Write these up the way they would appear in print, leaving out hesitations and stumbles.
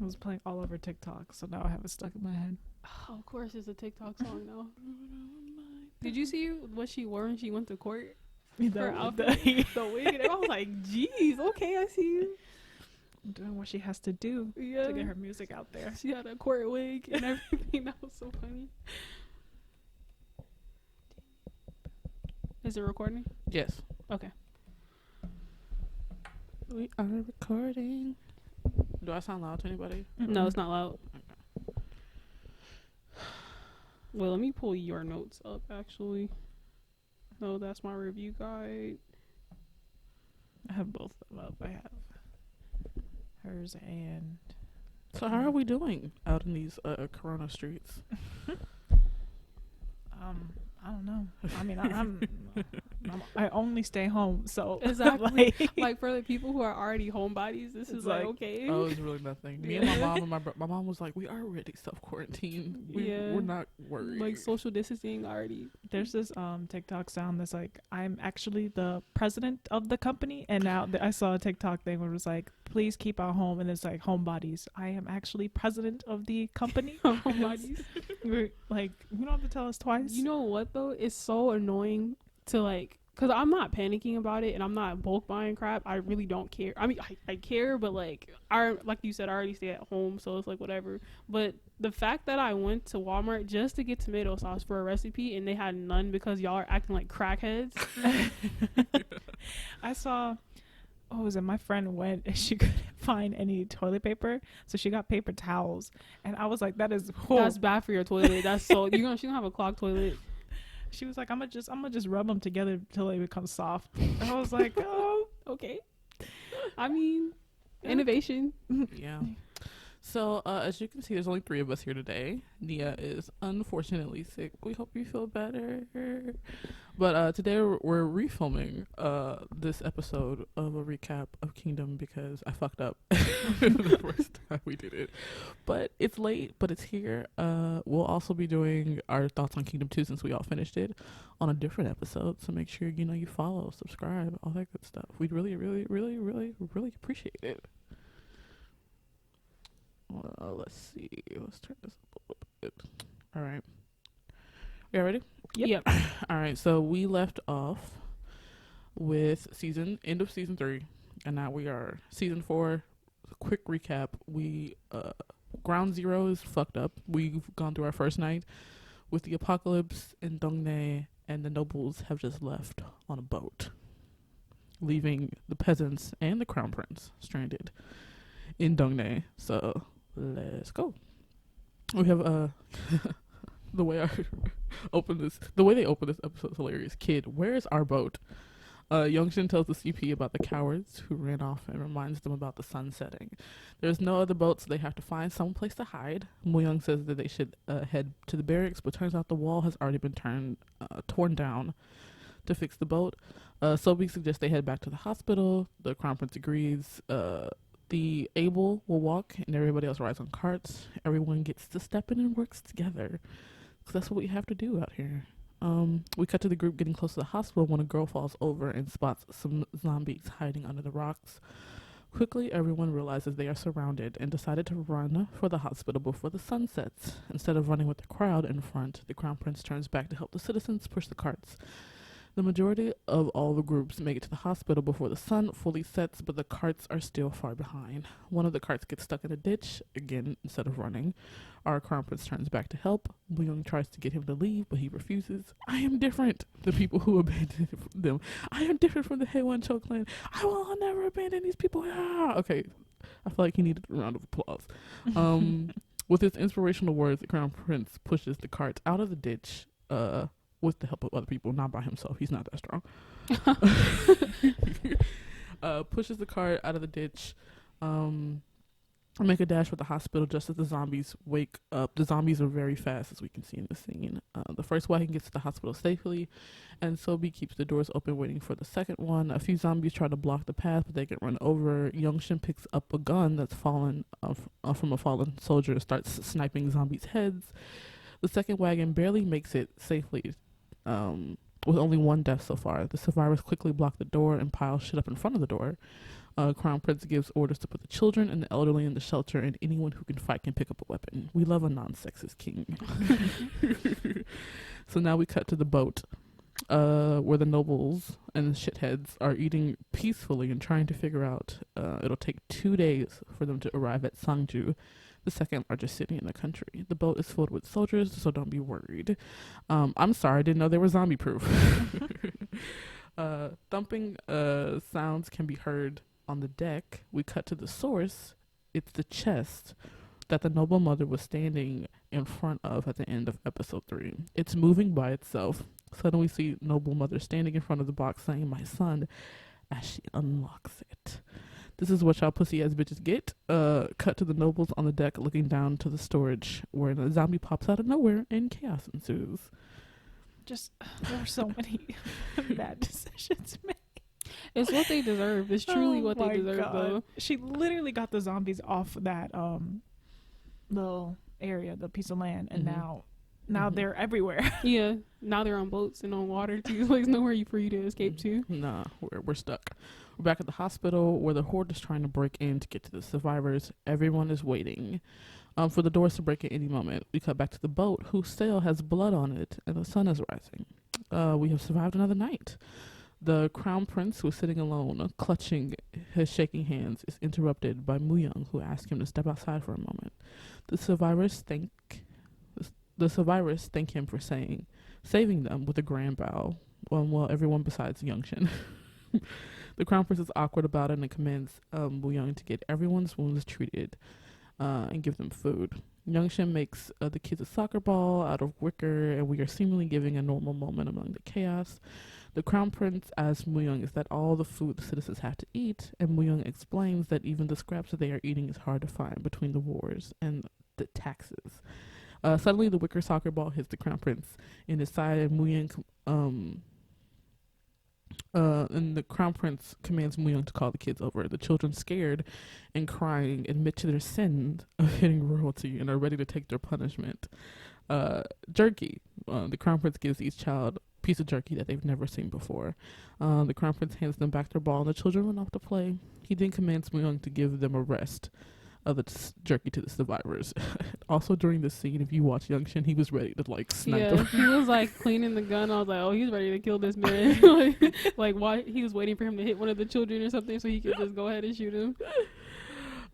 It was playing all over TikTok, so now I have it stuck in my head. Oh, of course, it's a TikTok song now. Did you see what she wore when she went to court? Her outfit, the wig, and I was like, "Geez, okay, I see you." Doing what she has to do to get her music out there. She had a court wig and everything. That was so funny. Is it recording? Yes. Okay. We are recording. Do I sound loud to anybody? No, it's not loud. Well, let me pull your notes up, actually. No, that's my review guide. I have both of them up. I have hers and... So how are we doing out in these Corona streets? I don't know. I mean, I only stay home, so exactly. Like for the people who are already homebodies, this is like okay. Oh, it's really nothing. Me and my mom and my mom was like, we are already self-quarantined. We're not worried. Like social distancing already. There's this TikTok sound that's like, I'm actually the president of the company, and now I saw a TikTok thing where it was like, please keep our home, and it's like homebodies. I am actually president of the company. Homebodies. Like, you don't have to tell us twice. You know what though? It's so annoying to like, cause I'm not panicking about it and I'm not bulk buying crap. I really don't care. I mean, I care, but like you said, I already stay at home, so it's like whatever. But the fact that I went to Walmart just to get tomato sauce for a recipe and they had none because y'all are acting like crackheads. I saw. Oh, was it my friend went and she couldn't find any toilet paper, so she got paper towels, and I was like, "That is that's bad for your toilet." That's so she don't have a clogged toilet. She was like, "I'm gonna just rub them together until they become soft." And I was like, "Oh, okay." I mean, innovation. Yeah. So, as you can see, there's only 3 of us here today. Nia is unfortunately sick. We hope you feel better. But today we're refilming this episode of a recap of Kingdom because I fucked up the first time we did it. But it's late, but it's here. We'll also be doing our thoughts on Kingdom 2 since we all finished it on a different episode. So make sure, you follow, subscribe, all that good stuff. We'd really, really, really, really, really appreciate it. Let's see. Let's turn this up a little bit. All right. You ready? Yep. All right. So we left off with end of season 3, and now we are season 4. Quick recap. We ground zero is fucked up. We've gone through our first night with the apocalypse in Dongnae, and the nobles have just left on a boat, leaving the peasants and the crown prince stranded in Dongnae. So let's go. We have the way they open this episode is hilarious. Kid, where is our boat? Youngshin tells the CP about the cowards who ran off and reminds them about the sun setting. There's no other boat, so they have to find some place to hide. Moyoung says that they should head to the barracks, but turns out the wall has already been torn down to fix the boat. Sobi suggests they head back to the hospital. The crown prince agrees. The able will walk and everybody else rides on carts. Everyone gets to step in and works together. Because that's what we have to do out here. We cut to the group getting close to the hospital when a girl falls over and spots some zombies hiding under the rocks. Quickly, everyone realizes they are surrounded and decided to run for the hospital before the sun sets. Instead of running with the crowd in front, the crown prince turns back to help the citizens push the carts. The majority of all the groups make it to the hospital before the sun fully sets, but the carts are still far behind. One of the carts gets stuck in a ditch. Again, instead of running, our crown prince turns back to help. Buyong tries to get him to leave, but he refuses. I am different. The people who abandoned them. I am different from the Haewon Cho clan. I will never abandon these people. Ah! Okay, I feel like he needed a round of applause. With his inspirational words, the crown prince pushes the carts out of the ditch. With the help of other people, not by himself. He's not that strong. Pushes the cart out of the ditch. Make a dash for the hospital just as the zombies wake up. The zombies are very fast, as we can see in the scene. The first wagon gets to the hospital safely, and Sobi keeps the doors open waiting for the second one. A few zombies try to block the path, but they get run over. Youngshin picks up a gun that's fallen from a fallen soldier and starts sniping zombies' heads. The second wagon barely makes it safely, with only one death so far. The survivors quickly block the door and pile shit up in front of the door. Crown Prince gives orders to put the children and the elderly in the shelter, and anyone who can fight can pick up a weapon. We love a non-sexist king. So now we cut to the boat, where the nobles and the shitheads are eating peacefully and trying to figure out. It'll take 2 days for them to arrive at Sangju, the second largest city in the country. The boat is filled with soldiers, so don't be worried. I'm sorry, I didn't know they were zombie proof. Thumping sounds can be heard on the deck. We cut to the source. It's the chest that the noble mother was standing in front of at the end of episode 3. It's moving by itself. Suddenly we see noble mother standing in front of the box saying, "My son," as she unlocks it. This is what y'all pussy ass bitches get. Cut to the nobles on the deck looking down to the storage where the zombie pops out of nowhere and chaos ensues. Just there were so many bad decisions made. It's what they deserve. It's truly what they deserve, though. She literally got the zombies off that little area, the piece of land, and now they're everywhere. Yeah, now they're on boats and on water too. Like, there's nowhere for you to escape to. Nah, we're stuck. We're back at the hospital where the horde is trying to break in to get to the survivors. Everyone is waiting for the doors to break at any moment. We cut back to the boat, whose sail has blood on it, and the sun is rising. We have survived another night. The crown prince, who is sitting alone, clutching his shaking hands, is interrupted by Muyang, who asks him to step outside for a moment. The survivors thank him for saving them with a grand bow. Well, everyone besides Youngshin. The crown prince is awkward about it and commands Muyang to get everyone's wounds treated and give them food. Youngshin makes the kids a soccer ball out of wicker, and we are seemingly giving a normal moment among the chaos. The crown prince asks Muyang is that all the food the citizens have to eat, and Muyang explains that even the scraps that they are eating is hard to find between the wars and the taxes. Suddenly, the wicker soccer ball hits the crown prince in his side, and and the crown prince commands Muyang to call the kids over. The children, scared and crying, admit to their sin of hitting royalty and are ready to take their punishment. Jerky. The crown prince gives each child a piece of jerky that they've never seen before. The crown prince hands them back their ball, and the children run off to play. He then commands Muyang to give them a rest of the jerky to the survivors. Also, during this scene, if you watch Youngshin, he was ready to snipe them. He was cleaning the gun. I was like, oh, he's ready to kill this man. Why he was waiting for him to hit one of the children or something so he could just go ahead and shoot him.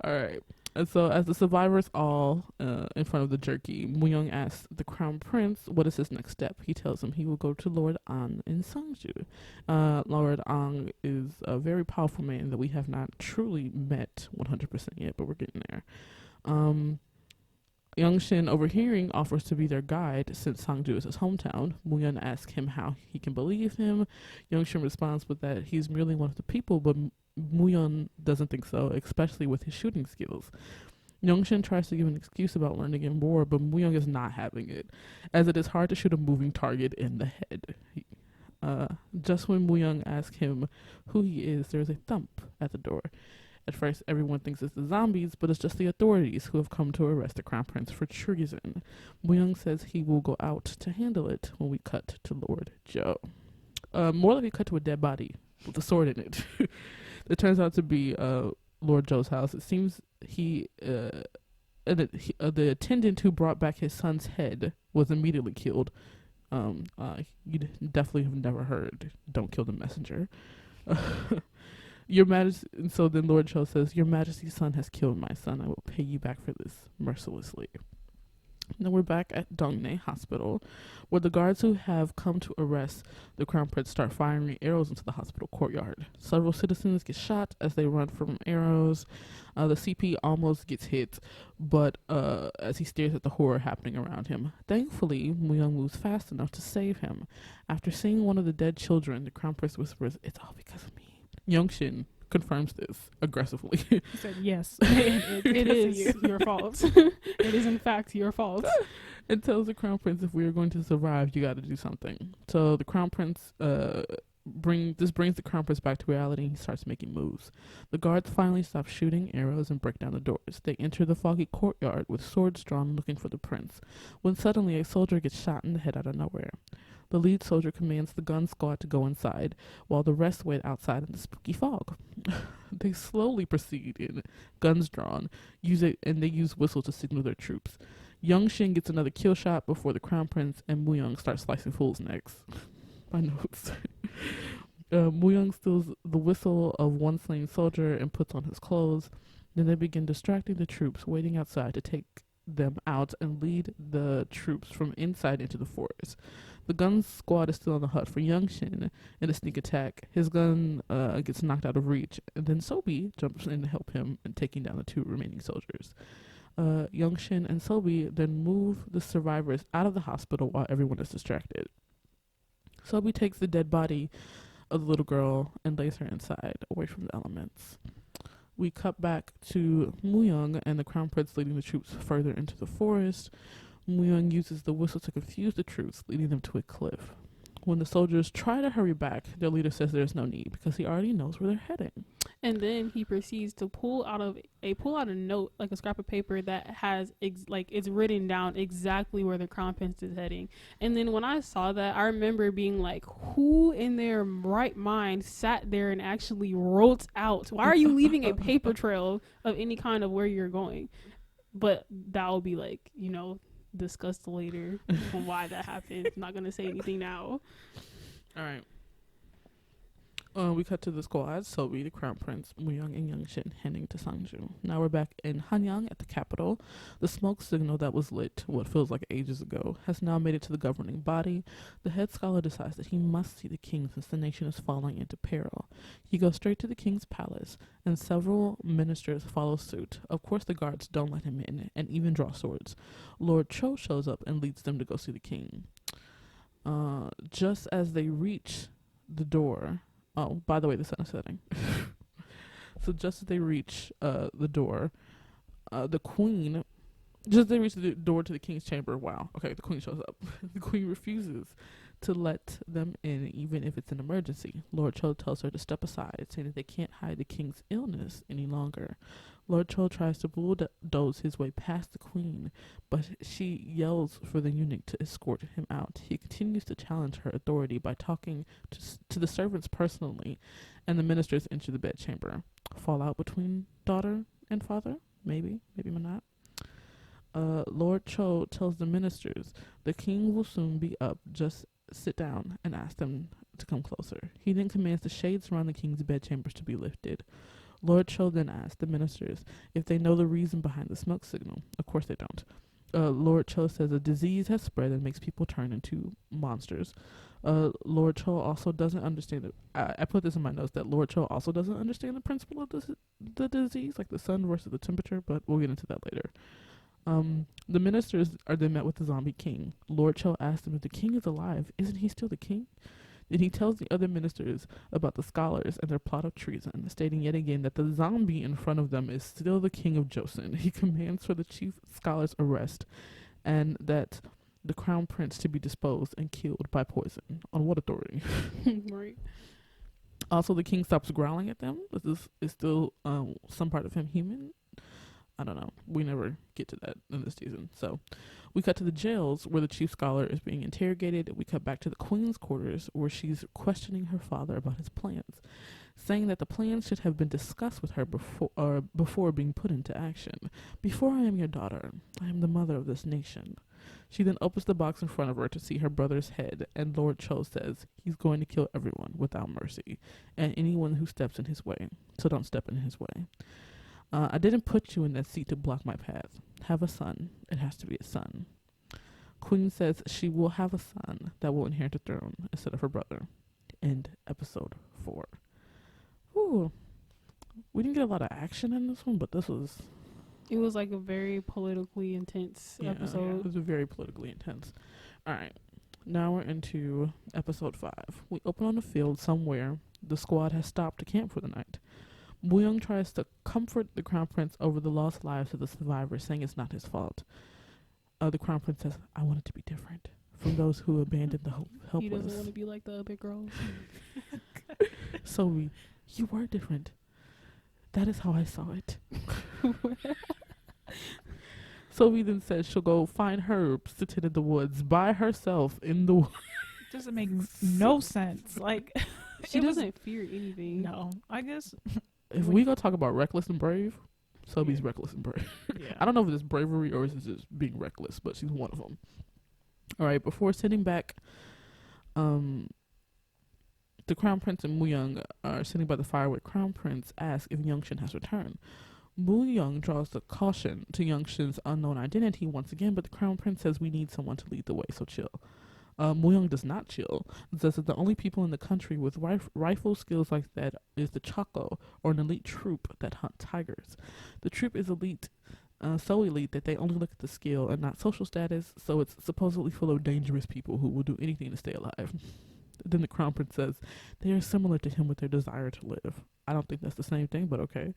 All right. And so, as the survivors all in front of the jerky, Muyang asks the crown prince what is his next step. He tells him he will go to Lord An in Sangju. Lord An is a very powerful man that we have not truly met 100% yet, but we're getting there. Youngshin, overhearing, offers to be their guide since Sangju is his hometown. Muyang asks him how he can believe him. Youngshin responds with that he's merely one of the people, but Muyang doesn't think so, especially with his shooting skills. Youngshin tries to give an excuse about learning in war, but Muyang is not having it, as it is hard to shoot a moving target in the head. Just when Muyang asks him who he is, there is a thump at the door. At first, everyone thinks it's the zombies, but it's just the authorities who have come to arrest the crown prince for treason. Muyang says he will go out to handle it when we cut to Lord Joe. More like we cut to a dead body with a sword in it. It turns out to be Lord Joe's house. It seems the attendant who brought back his son's head was immediately killed. You definitely have never heard, "Don't kill the messenger." Your Majesty, and so then Lord Joe says, "Your Majesty's son has killed my son. I will pay you back for this mercilessly." Now we're back at Dongne Hospital, where the guards who have come to arrest the crown prince start firing arrows into the hospital courtyard. Several citizens get shot as they run from arrows. The CP almost gets hit, but as he stares at the horror happening around him. Thankfully, Muyang moves fast enough to save him. After seeing one of the dead children, the crown prince whispers, "It's all because of me." Youngshin confirms this aggressively. He said, yes, it is your fault. It is, in fact, your fault. It tells the crown prince if we are going to survive, you got to do something. So the crown prince brings the crown prince back to reality, and he starts making moves. The guards finally stop shooting arrows and break down the doors. They enter the foggy courtyard with swords drawn looking for the prince, when suddenly a soldier gets shot in the head out of nowhere. The lead soldier commands the gun squad to go inside, while the rest wait outside in the spooky fog. They slowly proceed in, guns drawn, and they use whistles to signal their troops. Young Shin gets another kill shot before the Crown Prince and Muyang start slicing fools' necks. My notes. Muyang steals the whistle of one slain soldier and puts on his clothes. Then they begin distracting the troops waiting outside to take them out and lead the troops from inside into the forest. The gun squad is still on the hunt for Young Shin in a sneak attack. His gun gets knocked out of reach, and then Sobi jumps in to help him in taking down the two remaining soldiers. Young Shin and Sobi then move the survivors out of the hospital while everyone is distracted. Sobi takes the dead body of the little girl and lays her inside, away from the elements. We cut back to Muyang and the Crown Prince leading the troops further into the forest. Muyang uses the whistle to confuse the troops, leading them to a cliff. When the soldiers try to hurry back, their leader says there's no need because he already knows where they're heading. And then he proceeds to pull out a note, like a scrap of paper that has it's written down exactly where the Crown Prince is heading. And then when I saw that, I remember being like, who in their right mind sat there and actually wrote out? Why are you leaving a paper trail of any kind of where you're going? But that will be discussed later on why that happened. I'm not gonna say anything now. All right. We cut to the squad, Sobi, the Crown Prince, Muyang, and Young Shin heading to Sangju. Now we're back in Hanyang at the capital. The smoke signal that was lit, what feels like ages ago, has now made it to the governing body. The head scholar decides that he must see the king since the nation is falling into peril. He goes straight to the king's palace, and several ministers follow suit. Of course, the guards don't let him in, and even draw swords. Lord Cho shows up and leads them to go see the king. Just as they reach the door... Oh, by the way, the sun is setting. So just as they reach the door, the queen... Just as they reach the door to the king's chamber, wow, okay, the queen shows up. The queen refuses to let them in, even if it's an emergency. Lord Cho tells her to step aside, saying that they can't hide the king's illness any longer. Lord Cho tries to bulldoze his way past the queen, but she yells for the eunuch to escort him out. He continues to challenge her authority by talking to the servants personally, and the ministers enter the bedchamber. Fallout between daughter and father? Maybe not. Lord Cho tells the ministers the king will soon be up. Just sit down and ask them to come closer. He then commands the shades around the king's bedchambers to be lifted. Lord Cho then asks the ministers if they know the reason behind the smoke signal. Of course they don't. Lord Cho says a disease has spread and makes people turn into monsters. Lord Cho also doesn't understand it. I put this in my notes that Lord Cho also doesn't understand the principle of the disease, like the sun versus the temperature, but we'll get into that later. The ministers are then met with the zombie king. Lord Cho asks him if the king is alive, isn't he still the king? Then he tells the other ministers about the scholars and their plot of treason, stating yet again that the zombie in front of them is still the king of Joseon. He commands for the chief scholar's arrest and that the crown prince to be disposed and killed by poison. On what authority? Right. Also, the king stops growling at them. This is still some part of him human. I don't know. We never get to that in this season. So we cut to the jails where the chief scholar is being interrogated. We cut back to the queen's quarters where she's questioning her father about his plans, saying that the plans should have been discussed with her before being put into action. Before I am your daughter, I am the mother of this nation. She then opens the box in front of her to see her brother's head, and Lord Cho says he's going to kill everyone without mercy, and anyone who steps in his way. So don't step in his way. I didn't put you in that seat to block my path. Have a son. It has to be a son. Queen says she will have a son that will inherit the throne instead of her brother. End episode 4. Ooh. We didn't get a lot of action in this one, but this was... It was like a very politically intense episode. It was very politically intense. Alright. Now we're into episode 5. We open on a field somewhere. The squad has stopped to camp for the night. Muyang tries to comfort the crown prince over the lost lives of the survivors, saying it's not his fault. The crown prince says, I want it to be different from those who abandoned the helpless. He doesn't want to be like the other girls. So you were different. That is how I saw it. Sylvie then says she'll go find herbs to tend in the woods by herself in the woods. doesn't make no sense. Like, She it was- doesn't fear anything. No, I guess. If we go talk about reckless and brave, Sobe's Yeah. reckless and brave. Yeah. I don't know if it's bravery or is it just being reckless, but she's one of them. All right, before sitting back, the Crown Prince and Mu Young are sitting by the fire where Crown Prince asks if Youngshin has returned. Mu Young draws the caution to Youngshin's unknown identity once again, but the Crown Prince says we need someone to lead the way, so chill. Mu Young does not chill, and says that the only people in the country with rifle skills like that is the Chaco, or an elite troop that hunt tigers. The troop is elite, so elite that they only look at the skill and not social status, so it's supposedly full of dangerous people who will do anything to stay alive. Then the Crown Prince says they are similar to him with their desire to live. I don't think that's the same thing, but okay.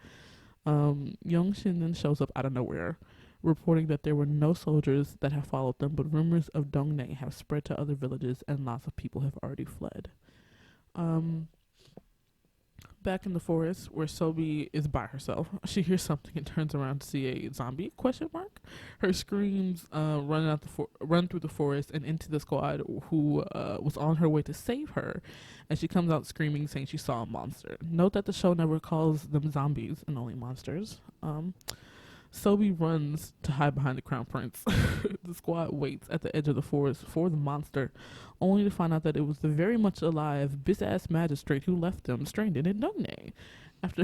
Youngshin then shows up out of nowhere, reporting that there were no soldiers that have followed them, but rumors of Dongnae have spread to other villages and lots of people have already fled. Back in the forest where Sobe is by herself, she hears something and turns around to see a zombie, ? Her screams run through the forest and into the squad who was on her way to save her, and she comes out screaming saying she saw a monster. Note that the show never calls them zombies and only monsters. Sobe runs to hide behind the Crown Prince. The squad waits at the edge of the forest for the monster, only to find out that it was the very much alive, bis-ass magistrate who left them stranded in Dongnae. After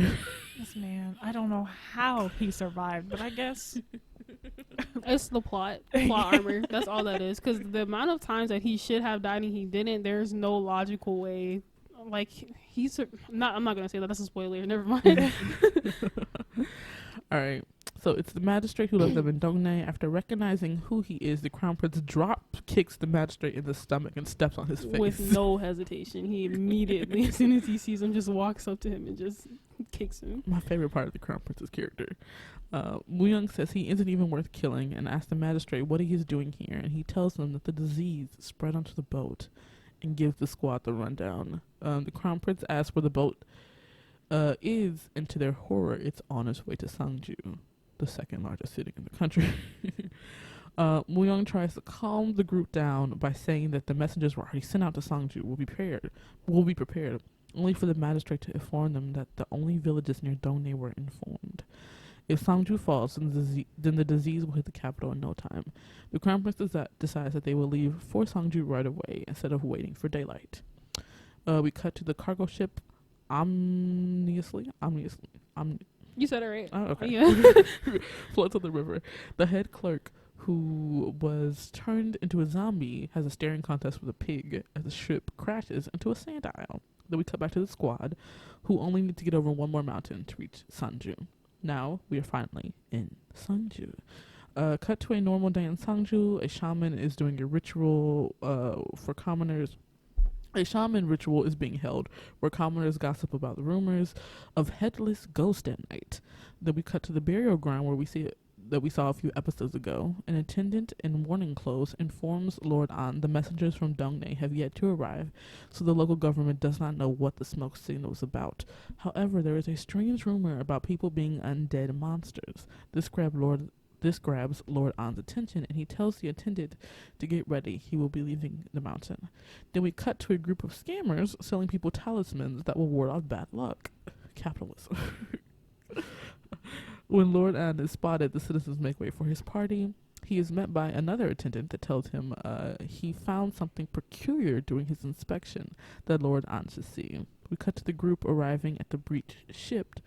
This man, I don't know how he survived, but I guess. It's the plot armor. That's all that is. Because the amount of times that he should have died and he didn't, there's no logical way. Like, I'm not gonna say that. That's a spoiler. Never mind. All right. So it's the magistrate who left them in Dongnae. After recognizing who he is, the Crown Prince drop kicks the magistrate in the stomach and steps on his face. With no hesitation. He immediately, as soon as he sees him, just walks up to him and just kicks him. My favorite part of the Crown Prince's character. Mu Young says he isn't even worth killing and asks the magistrate what he is doing here, and he tells them that the disease spread onto the boat and gives the squad the rundown. The Crown Prince asks where the boat is, and to their horror, it's on its way to Sangju, the second largest city in the country. Mu Young tries to calm the group down by saying that the messengers were already sent out to Sangju will be prepared, only for the magistrate to inform them that the only villages near Dongnae were informed. If Sangju falls, then the disease will hit the capital in no time. The Crown Prince decides that they will leave for Sangju right away instead of waiting for daylight. We cut to the cargo ship ominously. You said it right. Oh, okay. Yeah. Floats on the river. The head clerk, who was turned into a zombie, has a staring contest with a pig as the ship crashes into a sand isle. Then we cut back to the squad, who only need to get over one more mountain to reach Sanju. Now we are finally in Sangju. Cut to a normal day in Sangju. A shaman is doing a ritual for commoners. A shaman ritual is being held where commoners gossip about the rumors of headless ghost at night. Then we cut to the burial ground where we saw a few episodes ago. An attendant in mourning clothes informs Lord An the messengers from Dongnae have yet to arrive, so the local government does not know what the smoke signal is about. However, there is a strange rumor about people being undead monsters. This grabs Lord An's attention, and he tells the attendant to get ready. He will be leaving the mountain. Then we cut to a group of scammers selling people talismans that will ward off bad luck. Capitalism. When Lord An is spotted, the citizens make way for his party. He is met by another attendant that tells him he found something peculiar during his inspection that Lord An should see. We cut to the group arriving at the breached ship,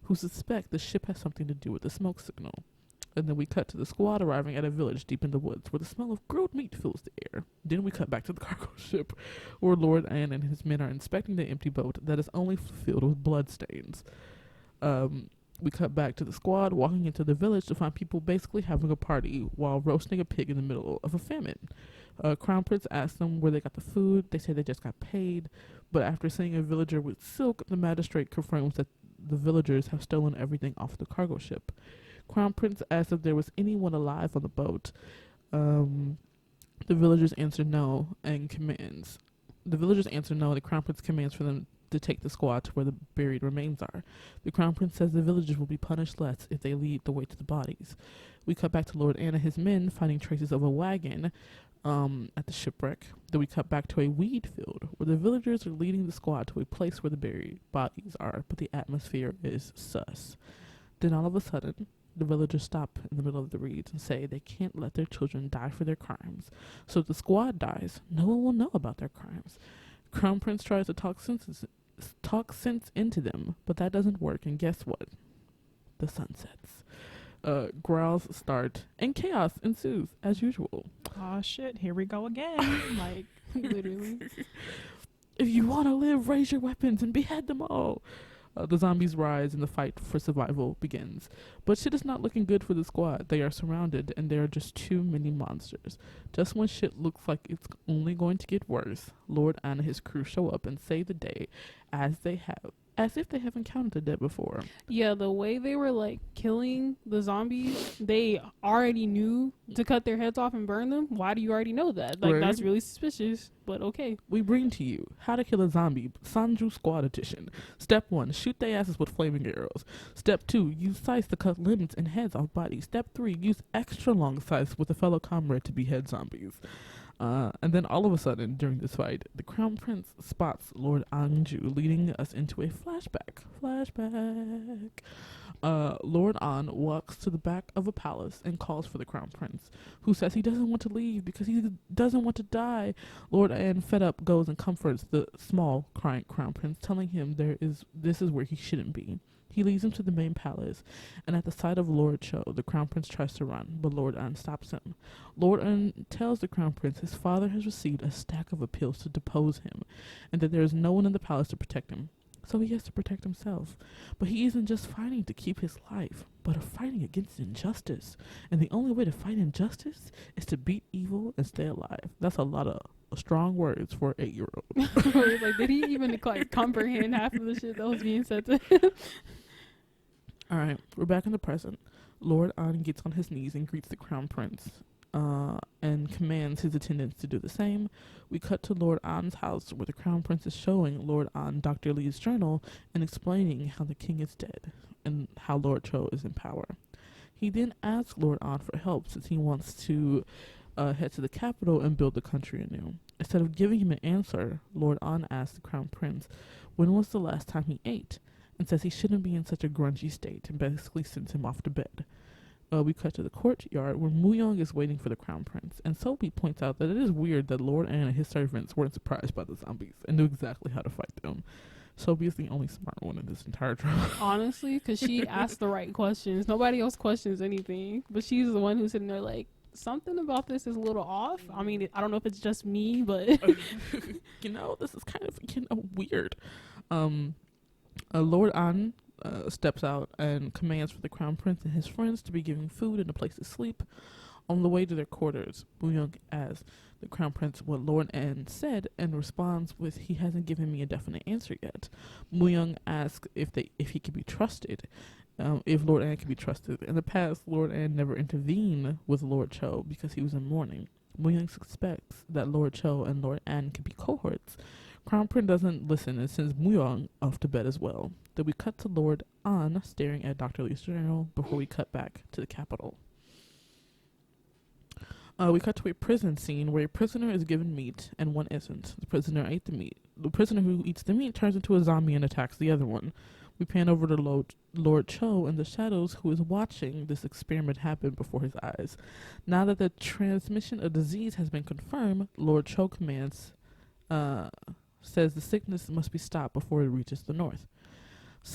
who suspect the ship has something to do with the smoke signal. And then we cut to the squad arriving at a village deep in the woods where the smell of grilled meat fills the air. Then we cut back to the cargo ship where Lord An and his men are inspecting the empty boat that is only filled with bloodstains. We cut back to the squad walking into the village to find people basically having a party while roasting a pig in the middle of a famine. Crown Prince asks them where they got the food. They say they just got paid. But after seeing a villager with silk, the magistrate confirms that the villagers have stolen everything off the cargo ship. Crown Prince asks if there was anyone alive on the boat. The villagers answer no and commands. The villagers answer no, and the Crown Prince commands for them to take the squad to where the buried remains are. The Crown Prince says the villagers will be punished less if they lead the way to the bodies. We cut back to Lord Anne and his men finding traces of a wagon at the shipwreck. Then we cut back to a weed field where the villagers are leading the squad to a place where the buried bodies are, but the atmosphere is sus. Then all of a sudden, the villagers stop in the middle of the reeds and say they can't let their children die for their crimes. So if the squad dies, no one will know about their crimes. Crown Prince tries to talk sense into them, but that doesn't work, and guess what? The sun sets. Growls start, and chaos ensues, as usual. Oh shit, here we go again. Like, Literally. If you want to live, raise your weapons and behead them all. The zombies rise and the fight for survival begins. But shit is not looking good for the squad. They are surrounded and there are just too many monsters. Just when shit looks like it's only going to get worse, Lord Anne and his crew show up and save the day as if they haven't encountered the dead before. Yeah, the way they were like killing the zombies, they already knew to cut their heads off and burn them. Why do you already know that? Like, Right. that's really suspicious, but okay. We bring to you How to Kill a Zombie, Sanju Squad Edition. Step 1, shoot their asses with flaming arrows. Step 2, use scythes to cut limbs and heads off bodies. Step 3, use extra long scythes with a fellow comrade to behead zombies. And then all of a sudden, during this fight, the Crown Prince spots Lord Anju, leading us into a flashback. Lord An walks to the back of a palace and calls for the Crown Prince, who says he doesn't want to leave because he doesn't want to die. Lord An, fed up, goes and comforts the small, crying Crown Prince, telling him this is where he shouldn't be. He leads him to the main palace, and at the sight of Lord Cho, the Crown Prince tries to run, but Lord An stops him. Lord An tells the Crown Prince his father has received a stack of appeals to depose him, and that there is no one in the palace to protect him, so he has to protect himself. But he isn't just fighting to keep his life, but fighting against injustice, and the only way to fight injustice is to beat evil and stay alive. That's a lot of strong words for an 8-year-old. Like, did he even like comprehend half of the shit that was being said to him? Alright, we're back in the present. Lord An gets on his knees and greets the Crown Prince, and commands his attendants to do the same. We cut to Lord An's house, where the Crown Prince is showing Lord An Dr. Lee's journal and explaining how the king is dead and how Lord Cho is in power. He then asks Lord An for help since he wants to head to the capital and build the country anew. Instead of giving him an answer, Lord An asks the Crown Prince when was the last time he ate, and says he shouldn't be in such a grungy state, and basically sends him off to bed. We cut to the courtyard where Muyong is waiting for the Crown Prince, and Sophie points out that it is weird that Lord Anne and his servants weren't surprised by the zombies and knew exactly how to fight them. Sophie is the only smart one in this entire drama. Honestly, because she asked the right questions. Nobody else questions anything, but she's the one who's sitting there like, something about this is a little off. I mean, I don't know if it's just me, but This is kind of weird. Lord An steps out and commands for the Crown Prince and his friends to be given food and a place to sleep. On the way to their quarters, Muyong asks the Crown Prince what Lord An said and responds with, "He hasn't given me a definite answer yet." Muyong asks if he can be trusted, if Lord An can be trusted. In the past, Lord An never intervened with Lord Cho because he was in mourning. Muyong suspects that Lord Cho and Lord An could be cohorts. Crown Prince doesn't listen and sends Muyong off to bed as well. Then we cut to Lord An staring at Dr. Lee's journal before we cut back to the capital. We cut to a prison scene where a prisoner is given meat and one isn't. The prisoner ate the meat. The prisoner who eats the meat turns into a zombie and attacks the other one. We pan over to Lord Cho in the shadows, who is watching this experiment happen before his eyes. Now that the transmission of disease has been confirmed, Lord Cho says the sickness must be stopped before it reaches the north.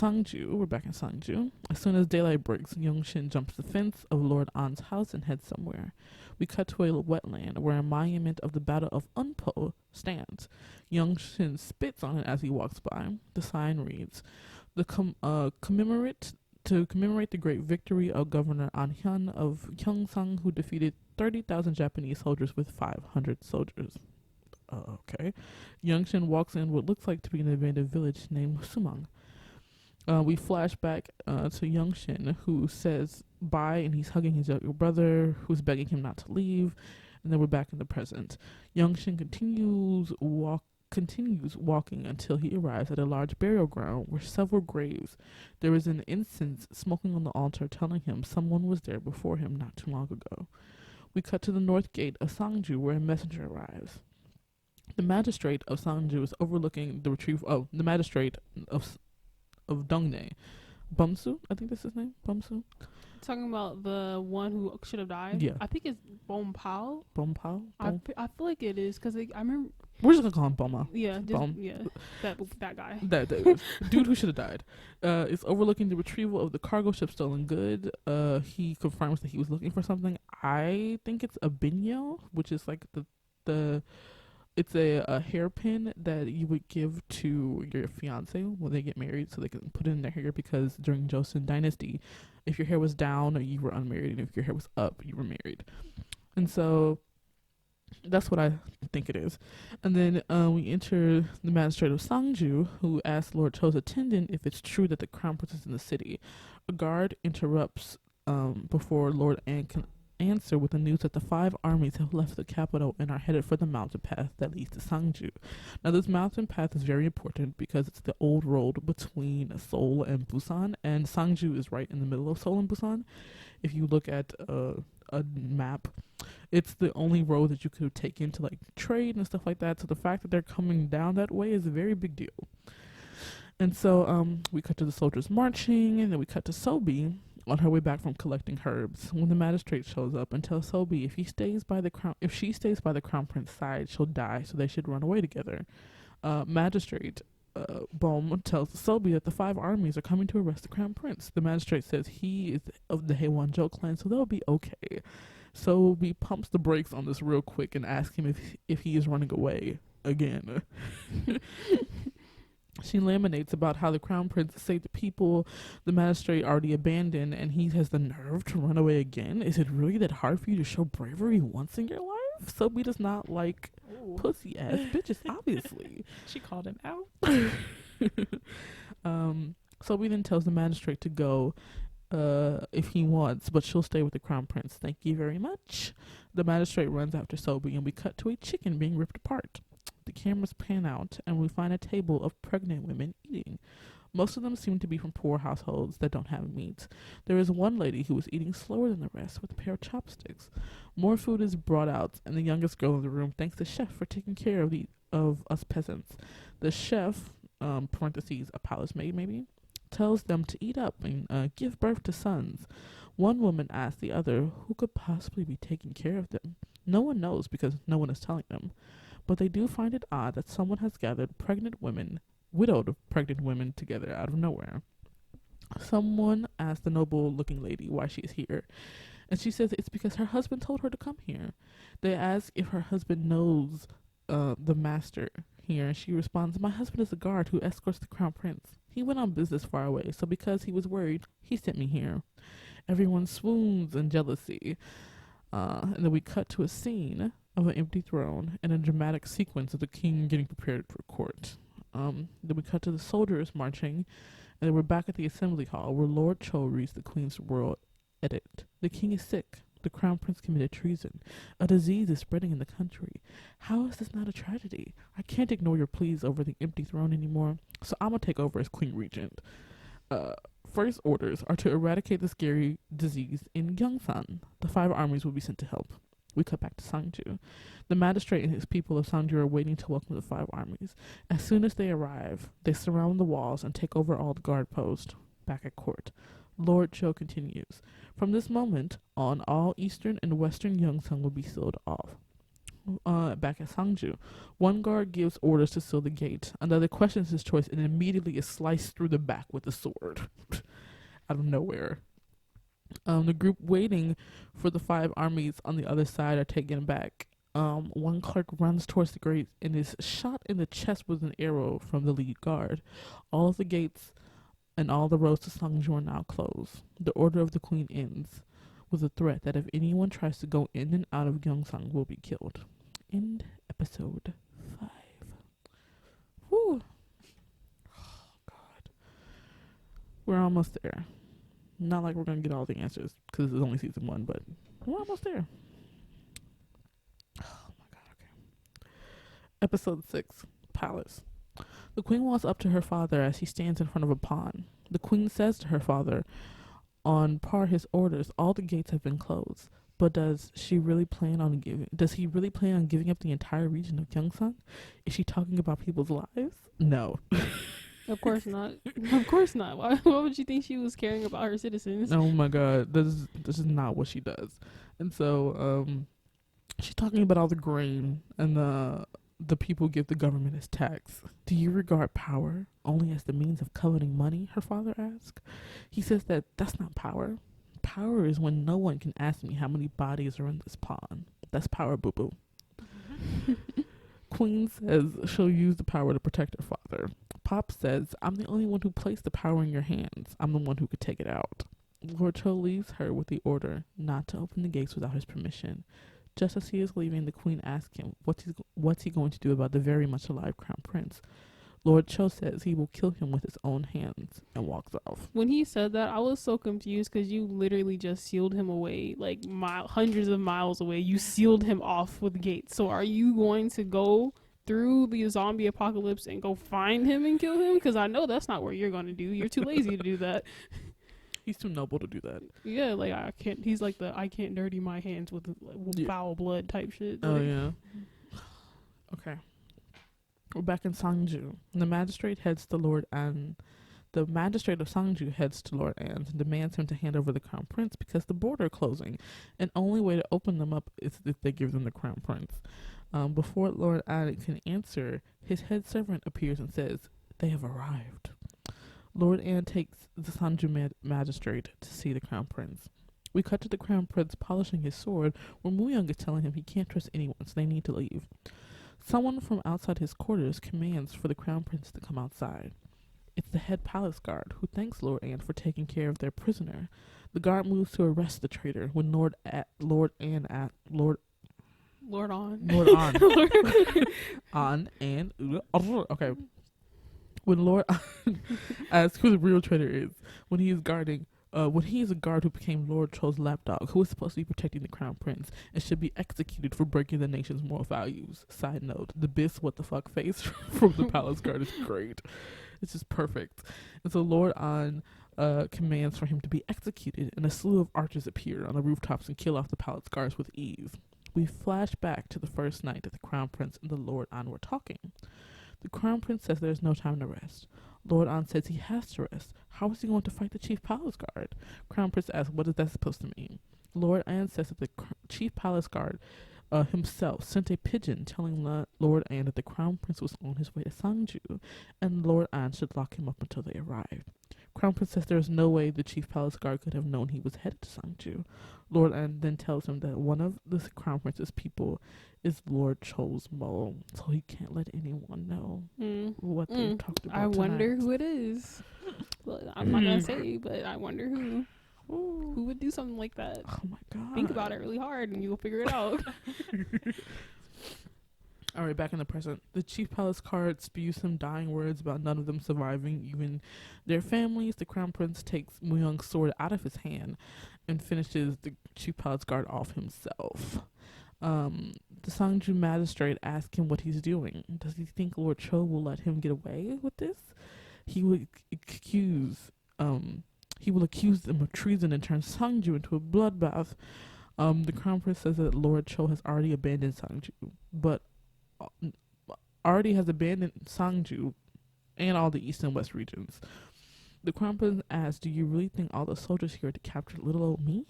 We're back in Sangju. As soon as daylight breaks, Yongshin jumps the fence of Lord An's house and heads somewhere. We cut to a wetland where a monument of the Battle of Unpo stands. Yongshin spits on it as he walks by. The sign reads, to commemorate the great victory of Governor An Hyun of Gyeongsang, who defeated 30,000 Japanese soldiers with 500 soldiers. Okay. Youngshin walks in what looks like to be an abandoned village named Sumang. We flash back to Youngshin, who says bye, and he's hugging his younger brother, who's begging him not to leave. And then we're back in the present. Youngshin continues continues walking until he arrives at a large burial ground where several graves. There is an incense smoking on the altar telling him someone was there before him not too long ago. We cut to the north gate of Sangju where a messenger arrives. The magistrate of Sangju is overlooking the retrieval of the magistrate of Dongne. Bumsu, I think that's his name. Bumsu. Talking about the one who should have died. Yeah. I think it's Bom Pao. Bompao. I feel like it is because I remember. We're just gonna call him Boma. Yeah, Bom. that guy. That dude who should have died is overlooking the retrieval of the cargo ship stolen good. He confirms that he was looking for something. I think it's a binyo, which is like the it's a hairpin that you would give to your fiance when they get married, so they can put it in their hair, because during Joseon Dynasty, if your hair was down, you were unmarried, and if your hair was up, you were married. And so that's what I think it is. And then we enter the magistrate of Sangju, who asks Lord Cho's attendant if it's true that the crown prince is in the city. A guard interrupts before Lord An can answer with the news that the 5 armies have left the capital and are headed for the mountain path that leads to Sangju. Now, this mountain path is very important because it's the old road between Seoul and Busan, and Sangju is right in the middle of Seoul and Busan. If you look at a map, it's the only road that you could take into like trade and stuff like that. So the fact that they're coming down that way is a very big deal. And so we cut to the soldiers marching, and then we cut to Sobi on her way back from collecting herbs when the magistrate shows up and tells Sobi if she stays by the crown prince's side, she'll die, so they should run away together. Magistrate Bom tells Sobi that the 5 armies are coming to arrest the crown prince. The magistrate says he is of the Haewonjo clan, so they'll be okay. Sobi pumps the brakes on this real quick and asks him if he is running away again. She laminates about how the crown prince saved the people the magistrate already abandoned, and he has the nerve to run away again. Is it really that hard for you to show bravery once in your life? Sobi does not like pussy ass bitches, obviously. She called him out. Sobi then tells the magistrate to go if he wants, but she'll stay with the crown prince. Thank you very much. The magistrate runs after Sobi, and we cut to a chicken being ripped apart. The cameras pan out, and we find a table of pregnant women eating. Most of them seem to be from poor households that don't have meat. There is one lady who is eating slower than the rest with a pair of chopsticks. More food is brought out, and the youngest girl in the room thanks the chef for taking care of us peasants. The chef, parentheses, a palace maid maybe, tells them to eat up and give birth to sons. One woman asks the other who could possibly be taking care of them. No one knows because no one is telling them. But they do find it odd that someone has gathered widowed pregnant women together out of nowhere. Someone asks the noble-looking lady why she is here, and she says it's because her husband told her to come here. They ask if her husband knows the master here, and she responds, "My husband is a guard who escorts the crown prince. He went on business far away, so because he was worried, he sent me here." Everyone swoons in jealousy. And then we cut to a scene of an empty throne and a dramatic sequence of the king getting prepared for court. Then we cut to the soldiers marching, and then we're back at the assembly hall where Lord Cho reads the Queen's Royal Edict. The king is sick. The crown prince committed treason. A disease is spreading in the country. How is this not a tragedy? I can't ignore your pleas over the empty throne anymore, so I'm gonna take over as Queen Regent. First orders are to eradicate the scary disease in Gyeongsan. The 5 armies will be sent to help. We cut back to Sangju. The magistrate and his people of Sangju are waiting to welcome the 5 armies. As soon as they arrive, they surround the walls and take over all the guard posts. Back at court, Lord Cho continues. From this moment on, all eastern and western Gyeongsan will be sealed off. Back at Sangju, one guard gives orders to seal the gate. Another questions his choice and immediately is sliced through the back with a sword. Out of nowhere. The group waiting for the 5 armies on the other side are taken back. One clerk runs towards the gate and is shot in the chest with an arrow from the lead guard. All of the gates and all the roads to Sangju are now closed. The order of the queen ends with a threat that if anyone tries to go in and out of Gyeongsang will be killed. End episode 5. Whew. Oh, God. We're almost there. Not like we're going to get all the answers because this is only season 1, but we're almost there. Oh, my God. Okay. Episode 6. palace. The queen walks up to her father as he stands in front of a pond. The queen says to her father, on par his orders, all the gates have been closed. But does he really plan on giving up the entire region of Gyeongsang? Is she talking about people's lives? No. Of course not. Of course not. Why would you think she was caring about her citizens? Oh my god, this is not what she does. And so she's talking about all the grain and the people give the government as tax. Do you regard power only as the means of coveting money? Her father asked. He says that that's not power. Power is when no one can ask me how many bodies are in this pond. That's power, boo boo. Queen says she'll use the power to protect her father. Pop says, I'm the only one who placed the power in your hands. I'm the one who could take it out. Lord Cho leaves her with the order not to open the gates without his permission. Just as he is leaving, the queen asks him what's he going to do about the very much alive crown prince. Lord Cho says he will kill him with his own hands and walks off. When he said that, I was so confused because you literally just sealed him away, like hundreds of miles away. You sealed him off with gates. So are you going to go through the zombie apocalypse and go find him and kill him? Because I know that's not what you're going to do. You're too lazy to do that. He's too noble to do that. Yeah, like I can't. He's like I can't dirty my hands with foul blood type shit. Oh yeah. Okay. We're back in Sangju. The magistrate of Sangju heads to Lord An's and demands him to hand over the crown prince because the border are closing, and only way to open them up is if they give them the crown prince. Before Lord An can answer, his head servant appears and says, "They have arrived." Lord An takes the Sangju magistrate to see the crown prince. We cut to the crown prince polishing his sword, where Muyang is telling him he can't trust anyone, so they need to leave. Someone from outside his quarters commands for the crown prince to come outside. It's the head palace guard, who thanks Lord An for taking care of their prisoner. The guard moves to arrest the traitor when Lord On. Okay. When Lord asks who the real traitor is, when he is a guard who became Lord Cho's lapdog, who is supposed to be protecting the crown prince and should be executed for breaking the nation's moral values. Side note, the bis what the fuck face from the palace guard is great. It's just perfect. And so Lord An commands for him to be executed, and a slew of archers appear on the rooftops and kill off the palace guards with ease. We flash back to the first night that the crown prince and the Lord An were talking. The crown prince says there is no time to rest. Lord An says he has to rest. How is he going to fight the chief palace guard? Crown prince asks, what is that supposed to mean? Lord An says that the chief palace guard himself sent a pigeon telling Lord An that the crown prince was on his way to Sangju, and Lord An should lock him up until they arrived. Crown prince says there is no way the chief palace guard could have known he was headed to Sangju. Lord An then tells him that one of the crown prince's people is Lord Cho's mole, so he can't let anyone know what they talked about. I wonder tonight. who it is. Well, I'm not gonna say, but I wonder who. Ooh. Who would do something like that? Oh my god! Think about it really hard, and you'll figure it out. All right, back in the present. The chief palace guard spews some dying words about none of them surviving, even their families. The crown prince takes Muyong's sword out of his hand and finishes the chief palace guard off himself. The Sangju magistrate asks him what he's doing. Does he think Lord Cho will let him get away with this? He will accuse them of treason and turn Sangju into a bloodbath. The crown prince says that Lord Cho has already abandoned Sangju, but and all the east and west regions. The crown prince asks, do you really think all the soldiers here to capture little old me?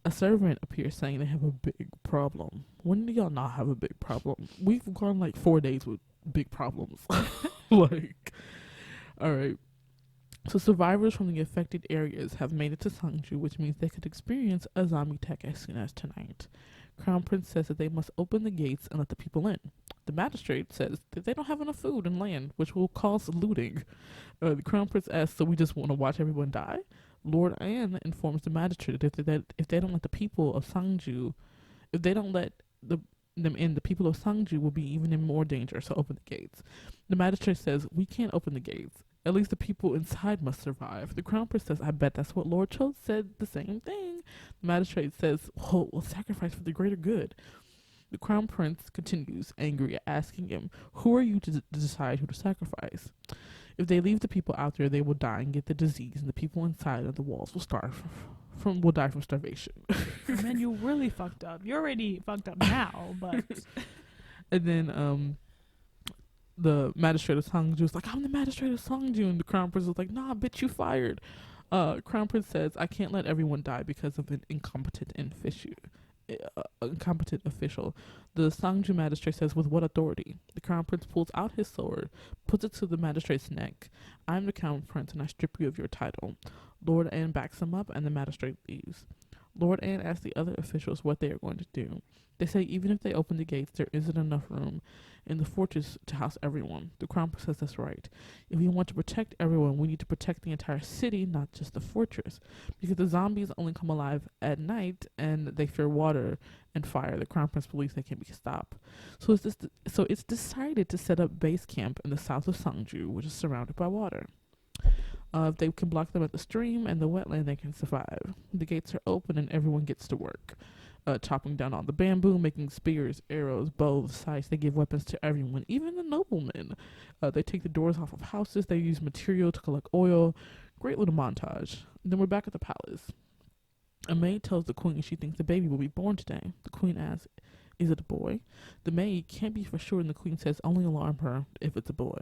A servant appears saying they have a big problem. When do y'all not have a big problem? We've gone like 4 days with big problems. Like, alright. So survivors from the affected areas have made it to Sangju, which means they could experience a zombie attack as soon as tonight. Crown Prince says that they must open the gates and let the people in. The magistrate says that they don't have enough food and land, which will cause looting. The Crown Prince asks, so we just want to watch everyone die? Lord An informs the magistrate that if they don't let the people of Sangju, if they don't let them in, the people of Sangju will be even in more danger, so open the gates. The magistrate says, we can't open the gates. At least the people inside must survive. The crown prince says, I bet that's what Lord Cho said, the same thing. The magistrate says, we'll sacrifice for the greater good. The crown prince continues, angry, asking him, "Who are you to decide who to sacrifice? If they leave the people out there, they will die and get the disease, and the people inside of the walls will will die from starvation." Man, you really fucked up. You're already fucked up now, but And then the magistrate of Sangju was like, "I'm the magistrate of Sangju," and the crown prince was like, "Nah, bitch, you fired." Crown prince says, "I can't let everyone die because of an incompetent official." The Sangju magistrate says, "With what authority?" The crown prince pulls out his sword, puts it to the magistrate's neck. "I'm the crown prince, and I strip you of your title." Lord Anne backs him up, and the magistrate leaves. Lord Anne asks the other officials what they are going to do. They say even if they open the gates, there isn't enough room in the fortress to house everyone. The crown prince says that's right. If we want to protect everyone, we need to protect the entire city, not just the fortress. Because the zombies only come alive at night, and they fear water and fire. The crown prince believes they can be stopped. So it's decided to set up base camp in the south of Sangju, which is surrounded by water. If they can block them at the stream and the wetland, they can survive. The gates are open and everyone gets to work. Chopping down all the bamboo, making spears, arrows, bows, scythes. They give weapons to everyone, even the noblemen. They take the doors off of houses. They use material to collect oil. Great little montage. Then we're back at the palace. A maid tells the queen she thinks the baby will be born today. The queen asks, "Is it a boy?" The maid can't be for sure, and the queen says only alarm her if it's a boy.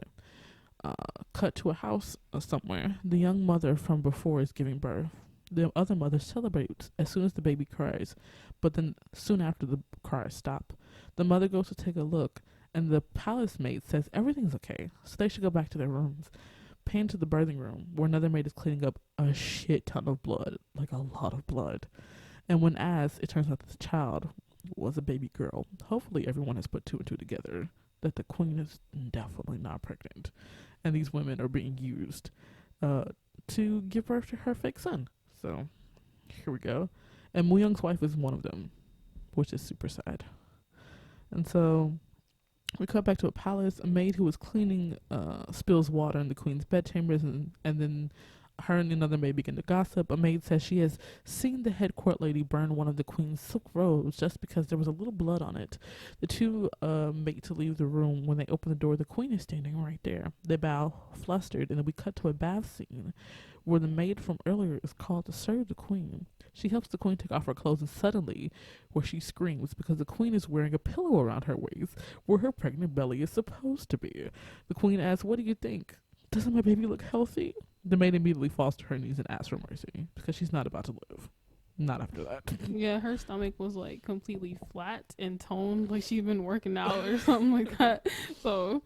Cut to a house somewhere. The young mother from before is giving birth. The other mother celebrates as soon as the baby cries, but then soon after the cries stop. The mother goes to take a look, and the palace maid says everything's okay, so they should go back to their rooms. Pan to the birthing room, where another maid is cleaning up a shit ton of blood, like a lot of blood. And when asked, it turns out that the child was a baby girl. Hopefully everyone has put two and two together, that the queen is definitely not pregnant, and these women are being used to give birth to her fake son. So here we go. And Mu Young's wife is one of them, which is super sad. And so we cut back to a palace. A maid who was cleaning spills water in the queen's bedchambers, and then her and another maid begin to gossip. A maid says she has seen the head court lady burn one of the queen's silk robes just because there was a little blood on it. The two make to leave the room. When they open the door, the queen is standing right there. They bow, flustered, and then we cut to a bath scene where the maid from earlier is called to serve the queen. She helps the queen take off her clothes, and suddenly, where she screams because the queen is wearing a pillow around her waist where her pregnant belly is supposed to be. The queen asks, "What do you think? Doesn't my baby look healthy?" The maid immediately falls to her knees and asks for mercy because she's not about to live. Not after that. Yeah, her stomach was like completely flat and toned, like she'd been working out or something like that. So,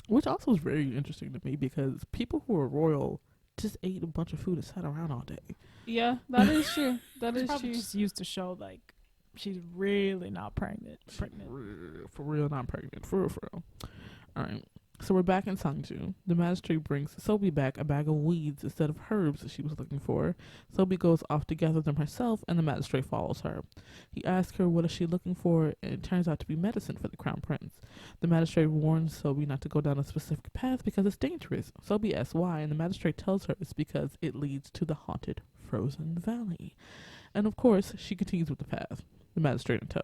which also is very interesting to me because people who are royal just ate a bunch of food and sat around all day. yeah, that is true. That is probably true. just used to show like she's really not pregnant. For real, not pregnant. For real. All right. So we're back in Sangju. The magistrate brings Sobi back a bag of weeds instead of herbs that she was looking for. Sobi goes off to gather them herself, and the magistrate follows her. He asks her what is she looking for, and it turns out to be medicine for the crown prince. The magistrate warns Sobi not to go down a specific path because it's dangerous. Sobi asks why, and the magistrate tells her it's because it leads to the haunted Frozen Valley. And of course, she continues with the path, the magistrate in tow.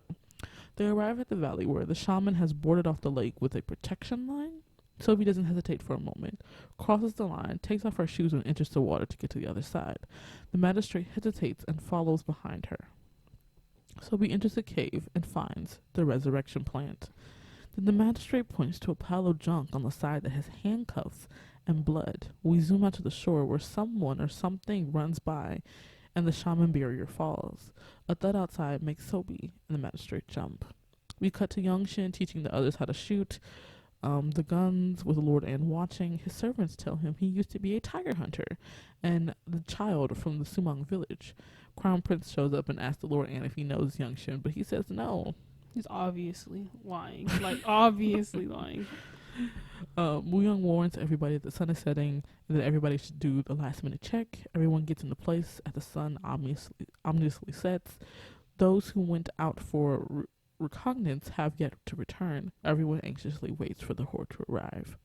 They arrive at the valley where the shaman has boarded off the lake with a protection line. Sophie doesn't hesitate for a moment, crosses the line, takes off her shoes, and enters the water to get to the other side. The magistrate hesitates and follows behind her. Sophie enters the cave and finds the resurrection plant. Then the magistrate points to a pile of junk on the side that has handcuffs and blood. We zoom out to the shore where someone or something runs by, and the shaman barrier falls. A thud outside makes Sophie and the magistrate jump. We cut to Youngshin teaching the others how to shoot the guns with Lord Anne watching. His servants tell him he used to be a tiger hunter and the child from the Sumang village. Crown Prince shows up and asks the Lord Anne if he knows Youngshin, but he says no. He's obviously lying. Like, obviously lying. Woo-young warns everybody that the sun is setting and that everybody should do the last minute check. Everyone gets into place as the sun ominously sets. Those who went out for recognizance have yet to return. Everyone anxiously waits for the horde to arrive.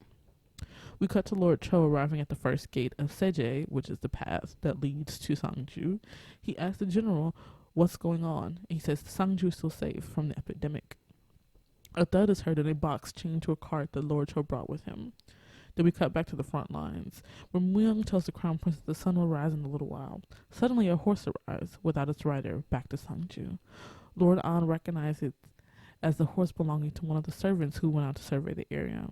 We cut to Lord Cho arriving at the first gate of Seje, which is the path that leads to Sangju. He asks the general what's going on? And he says Sangju is still safe from the epidemic. A thud is heard in a box chained to a cart that Lord Cho brought with him. Then we cut back to the front lines, where Myung tells the crown prince that the sun will rise in a little while. Suddenly a horse arrives, without its rider, back to Sangju. Lord An recognizes it as the horse belonging to one of the servants who went out to survey the area.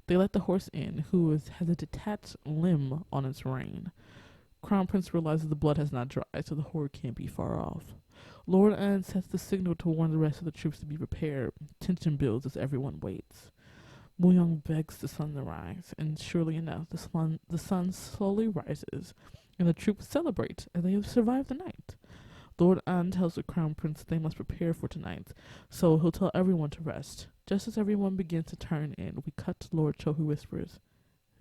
They let the horse in, who has a detached limb on its rein. Crown Prince realizes the blood has not dried, so the horde can't be far off. Lord An sets the signal to warn the rest of the troops to be prepared. Tension builds as everyone waits. Muyong begs the sun to rise, and surely enough, the sun slowly rises, and the troops celebrate as they have survived the night. Lord An tells the Crown Prince they must prepare for tonight, so he'll tell everyone to rest. Just as everyone begins to turn in, we cut to Lord Cho, who whispers,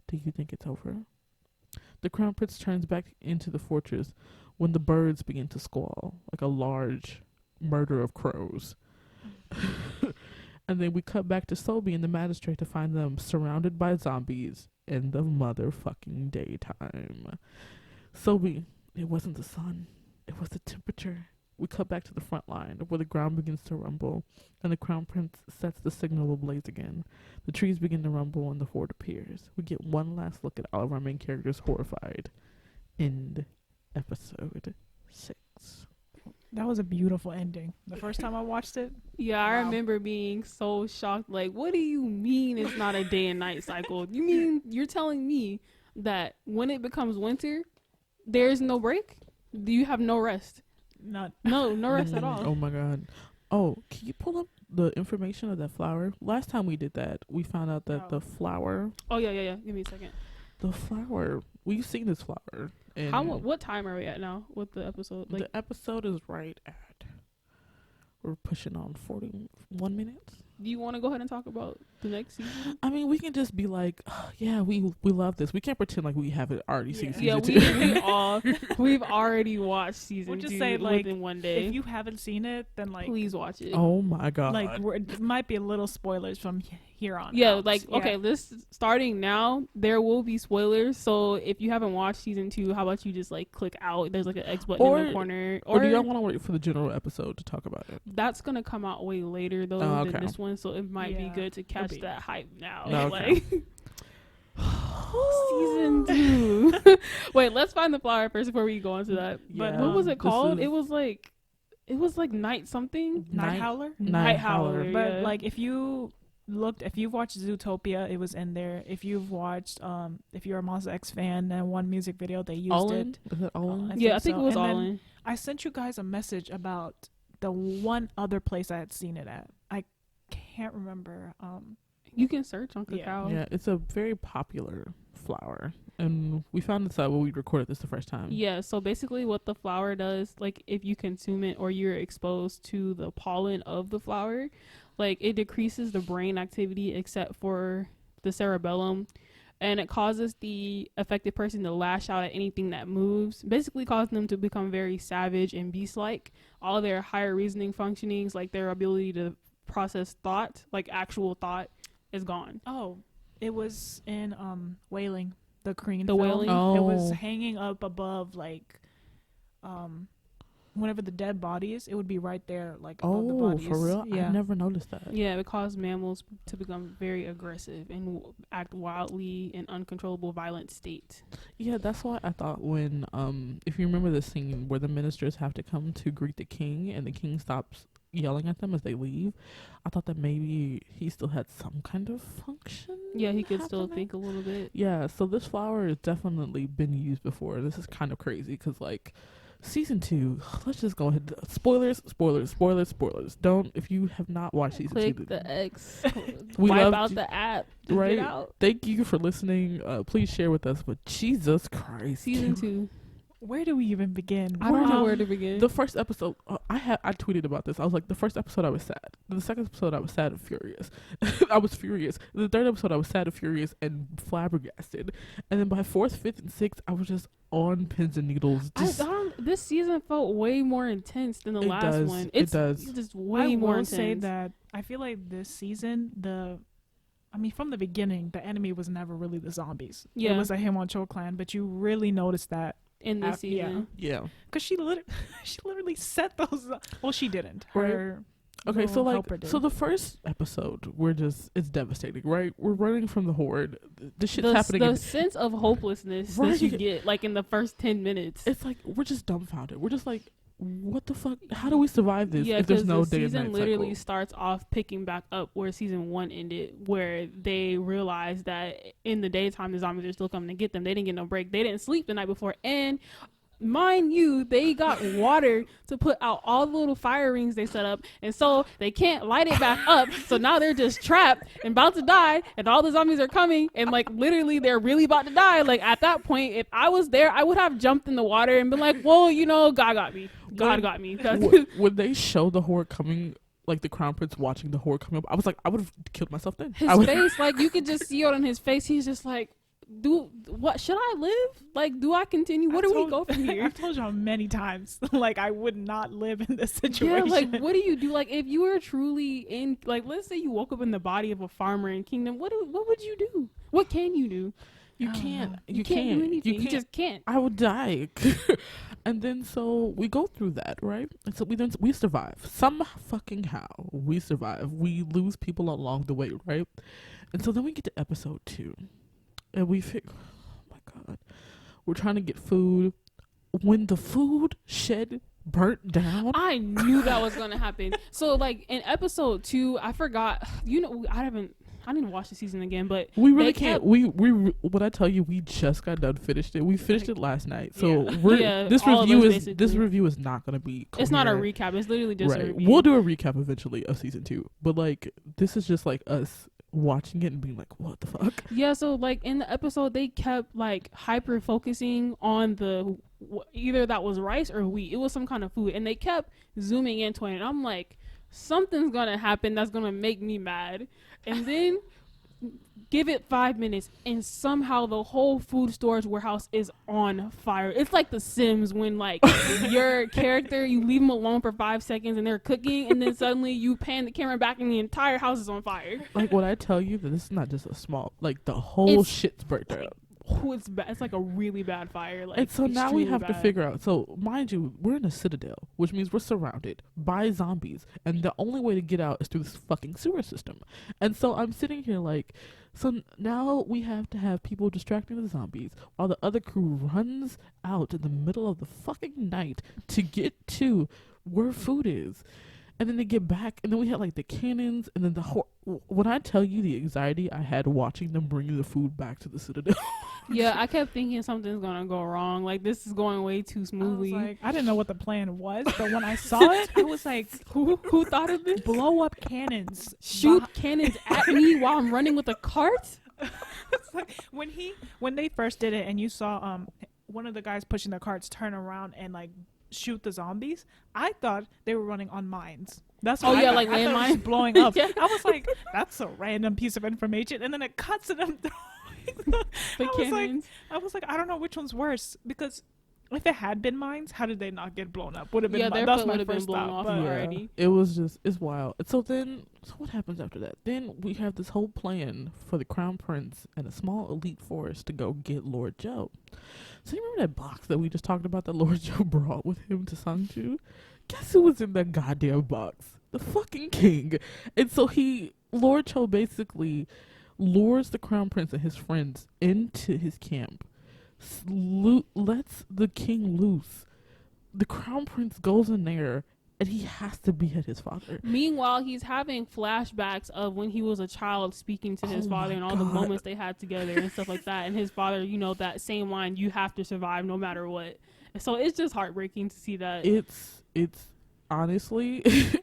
"Do you think it's over?" The Crown Prince turns back into the fortress when the birds begin to squall, like a large murder of crows. And then we cut back to Sobi and the magistrate to find them surrounded by zombies in the motherfucking daytime. Sobi, it wasn't the sun. It was the temperature. We cut back to the front line, where the ground begins to rumble, and the Crown Prince sets the signal ablaze again. The trees begin to rumble, and the horde appears. We get one last look at all of our main characters horrified. End episode 6. That was a beautiful ending. The first time I watched it. Yeah, I Wow. remember being so shocked. Like, what do you mean it's not a day and night cycle? You mean you're telling me that when it becomes winter, there's no break? Do you have no rest? Not No rest at all. Oh my god. Oh, can you pull up the information of that flower? Last time we did that, we found out that Oh. the flower, Oh yeah. Give me a second. we've seen this flower. And What time are we at now with the episode? Like, the episode is right at, we're pushing on 41 minutes. do you want to go ahead and talk about the next season? I mean, we can just be like, oh, yeah, we love this. We can't pretend like we haven't already seen Yeah. season Yeah, 2. we've already watched season We'll just 2 say, like, within one day. if you haven't seen it, then like Please watch it. Oh my god. it might be a little spoilers from here on. Yeah, out. like, okay, this starting now, there will be spoilers. So if you haven't watched season 2, how about you just like click out? There's like an X button in the corner. Or do y'all want to wait for the general episode to talk about it? That's gonna come out way later though Oh, than okay. this one, so it might be Yeah, good to catch be. that hype now. No, okay. Season 2. Wait, let's find the flower first before we go into that. But Yeah, what was it this called? is- It was like night something. Night Howler. Night Howler. Howler. But Yeah. like if you've watched Zootopia, it was in there. If you've watched if you're a Monster X fan, then one music video they used All in? it. Is it all in? I Yeah, I think think so. it was And all then in. I sent you guys a message about the one other place I had seen it at. I can't remember. You can search on Yeah. Kakao. Yeah, it's a very popular flower. And we found this out when we recorded this the first time. Yeah, so basically what the flower does, like if you consume it or you're exposed to the pollen of the flower, like it decreases the brain activity except for the cerebellum, and it causes the affected person to lash out at anything that moves, basically causing them to become very savage and beast-like. All their higher reasoning functionings, like their ability to process thought, like actual thought, is gone. It was in Wailing, the Korean The film. Wailing? It was Oh. hanging up above like whenever the dead bodies, it would be right there like above the Oh, bodies. for real? Yeah. I never noticed that. Yeah, it caused mammals to become very aggressive and act wildly in uncontrollable violent state. Yeah, that's why I thought when, if you remember the scene where the ministers have to come to greet the king and the king stops yelling at them as they leave, I thought that maybe he still had some kind of function. Yeah, he could still happening. think a little bit. Yeah, so this flower has definitely been used before. This is kind of crazy because, like, season 2, let's just go ahead. Spoilers. Don't, if you have not watched season 2. Click the X. We wipe love out you- the app. right? Get out. Thank you for listening. Please share with us. But Jesus Christ. Season 2. Where do we even begin? I don't know Um, where to begin. The first episode, I tweeted about this. I was like, the first episode I was sad. The second episode I was sad and furious. I was furious. The third episode I was sad and furious and flabbergasted. And then by fourth, fifth, and sixth, I was just on pins and needles. Just, This season felt way more intense than the It last does. one. It does. It's just I way more will intense. say that I feel like this season, from the beginning, the enemy was never really the zombies. Yeah. It was a Haemon Cho clan, but you really noticed that in this season. Yeah. Because she literally set those up. Well, she didn't. Right. Her Okay, so little like, helper did. so the first episode, it's devastating, right? We're running from the horde. The shit's The happening. sense of hopelessness Right. that you get, like in the first 10 minutes. It's like we're just dumbfounded. We're just like, what the fuck? How do we survive this Yeah, if there's because no the day and season night literally cycle? starts off picking back up where season 1 ended, where they realized that in the daytime the zombies are still coming to get them. They didn't get no break. They didn't sleep the night before, and mind you, they got water to put out all the little fire rings they set up, and so they can't light it back up. So now they're just trapped and about to die, and all the zombies are coming, and like literally they're really about to die. Like at that point, if I was there, I would have jumped in the water and been like, well, you know, God got me. God got me. When they show the horde coming, like the crown prince watching the horde coming up, I was like, I would have killed myself then. His face, like you could just see it on his face. He's just like, what should I live? Like, do I continue? Where do we go from here? I've told y'all many times, like I would not live in this situation. Yeah, like what do you do? Like if you were truly in, like let's say you woke up in the body of a farmer in Kingdom, what would you do? What can you do? You I don't can't. know. You can't do can't. anything. You You just can't. I would die. And then so we go through that, right? And so we survive. Some fucking how we survive. We lose people along the way, right? And so then we get to episode 2. And we oh my God. We're trying to get food. When the food shed burnt down. I knew that was gonna happen. So like in episode 2, I forgot. You know, I didn't watch the season again, but We really they can't. kept- We when I tell you, we just got done finished it. We finished it last night. So Yeah, this all of review us is basically. not going to be. It's not a coherent. recap. It's literally just a Right. review. We'll do a recap eventually of season 2. But like this is just like us watching it and being like, what the fuck? Yeah, so like in the episode, they kept like hyper focusing on the either that was rice or wheat. It was some kind of food, and they kept zooming into it. And I'm like, something's gonna happen that's gonna make me mad. And then give it 5 minutes, and somehow the whole food storage warehouse is on fire. It's like The Sims when like your character, you leave them alone for 5 seconds and they're cooking, and then suddenly you pan the camera back and the entire house is on fire. Like when I tell you that this is not just a small, like the whole It's- shit's burnt down. Oh, it's bad. It's like a really bad fire. Like, And so now we extremely have to bad. figure out. So mind you, we're in a citadel, which means we're surrounded by zombies, and the only way to get out is through this fucking sewer system. And so I'm sitting here like, so now we have to have people distracting the zombies while the other crew runs out in the middle of the fucking night to get to where food is. And then they get back, and then we had like the cannons, and then when I tell you the anxiety I had watching them bring the food back to the citadel. Yeah, I kept thinking something's gonna go wrong. Like this is going way too smoothly. I didn't know what the plan was, but when I saw it, I was like, who thought of this? blow up cannons. Shoot cannons at me while I'm running with a cart? It's like when they first did it, and you saw one of the guys pushing the carts turn around and like shoot the zombies, I thought they were running on mines. That's what Oh, I yeah, thought. like I thought it was landmine? just blowing up. Yeah. I was like, that's a random piece of information, and then it cuts and I'm throwing. The cannons. I was like, I don't know which one's worse, because if it had been mines, how did they not get blown up? Would have been Yeah, their that's foot my would have been first blown thought, off but- already. It was just, it's wild. And so what happens after that? Then we have this whole plan for the Crown Prince and a small elite force to go get Lord Joe. So you remember that box that we just talked about that Lord Joe brought with him to Sangju? Guess who was in that goddamn box? The fucking king. And so Lord Joe basically lures the Crown Prince and his friends into his camp, lets the king loose. The Crown Prince goes in there, and he has to behead his father. Meanwhile, he's having flashbacks of when he was a child speaking to his Oh father my and all the God. moments they had together and stuff like that. And his father, you know, that same line, you have to survive no matter what. And so it's just heartbreaking to see that. It's honestly,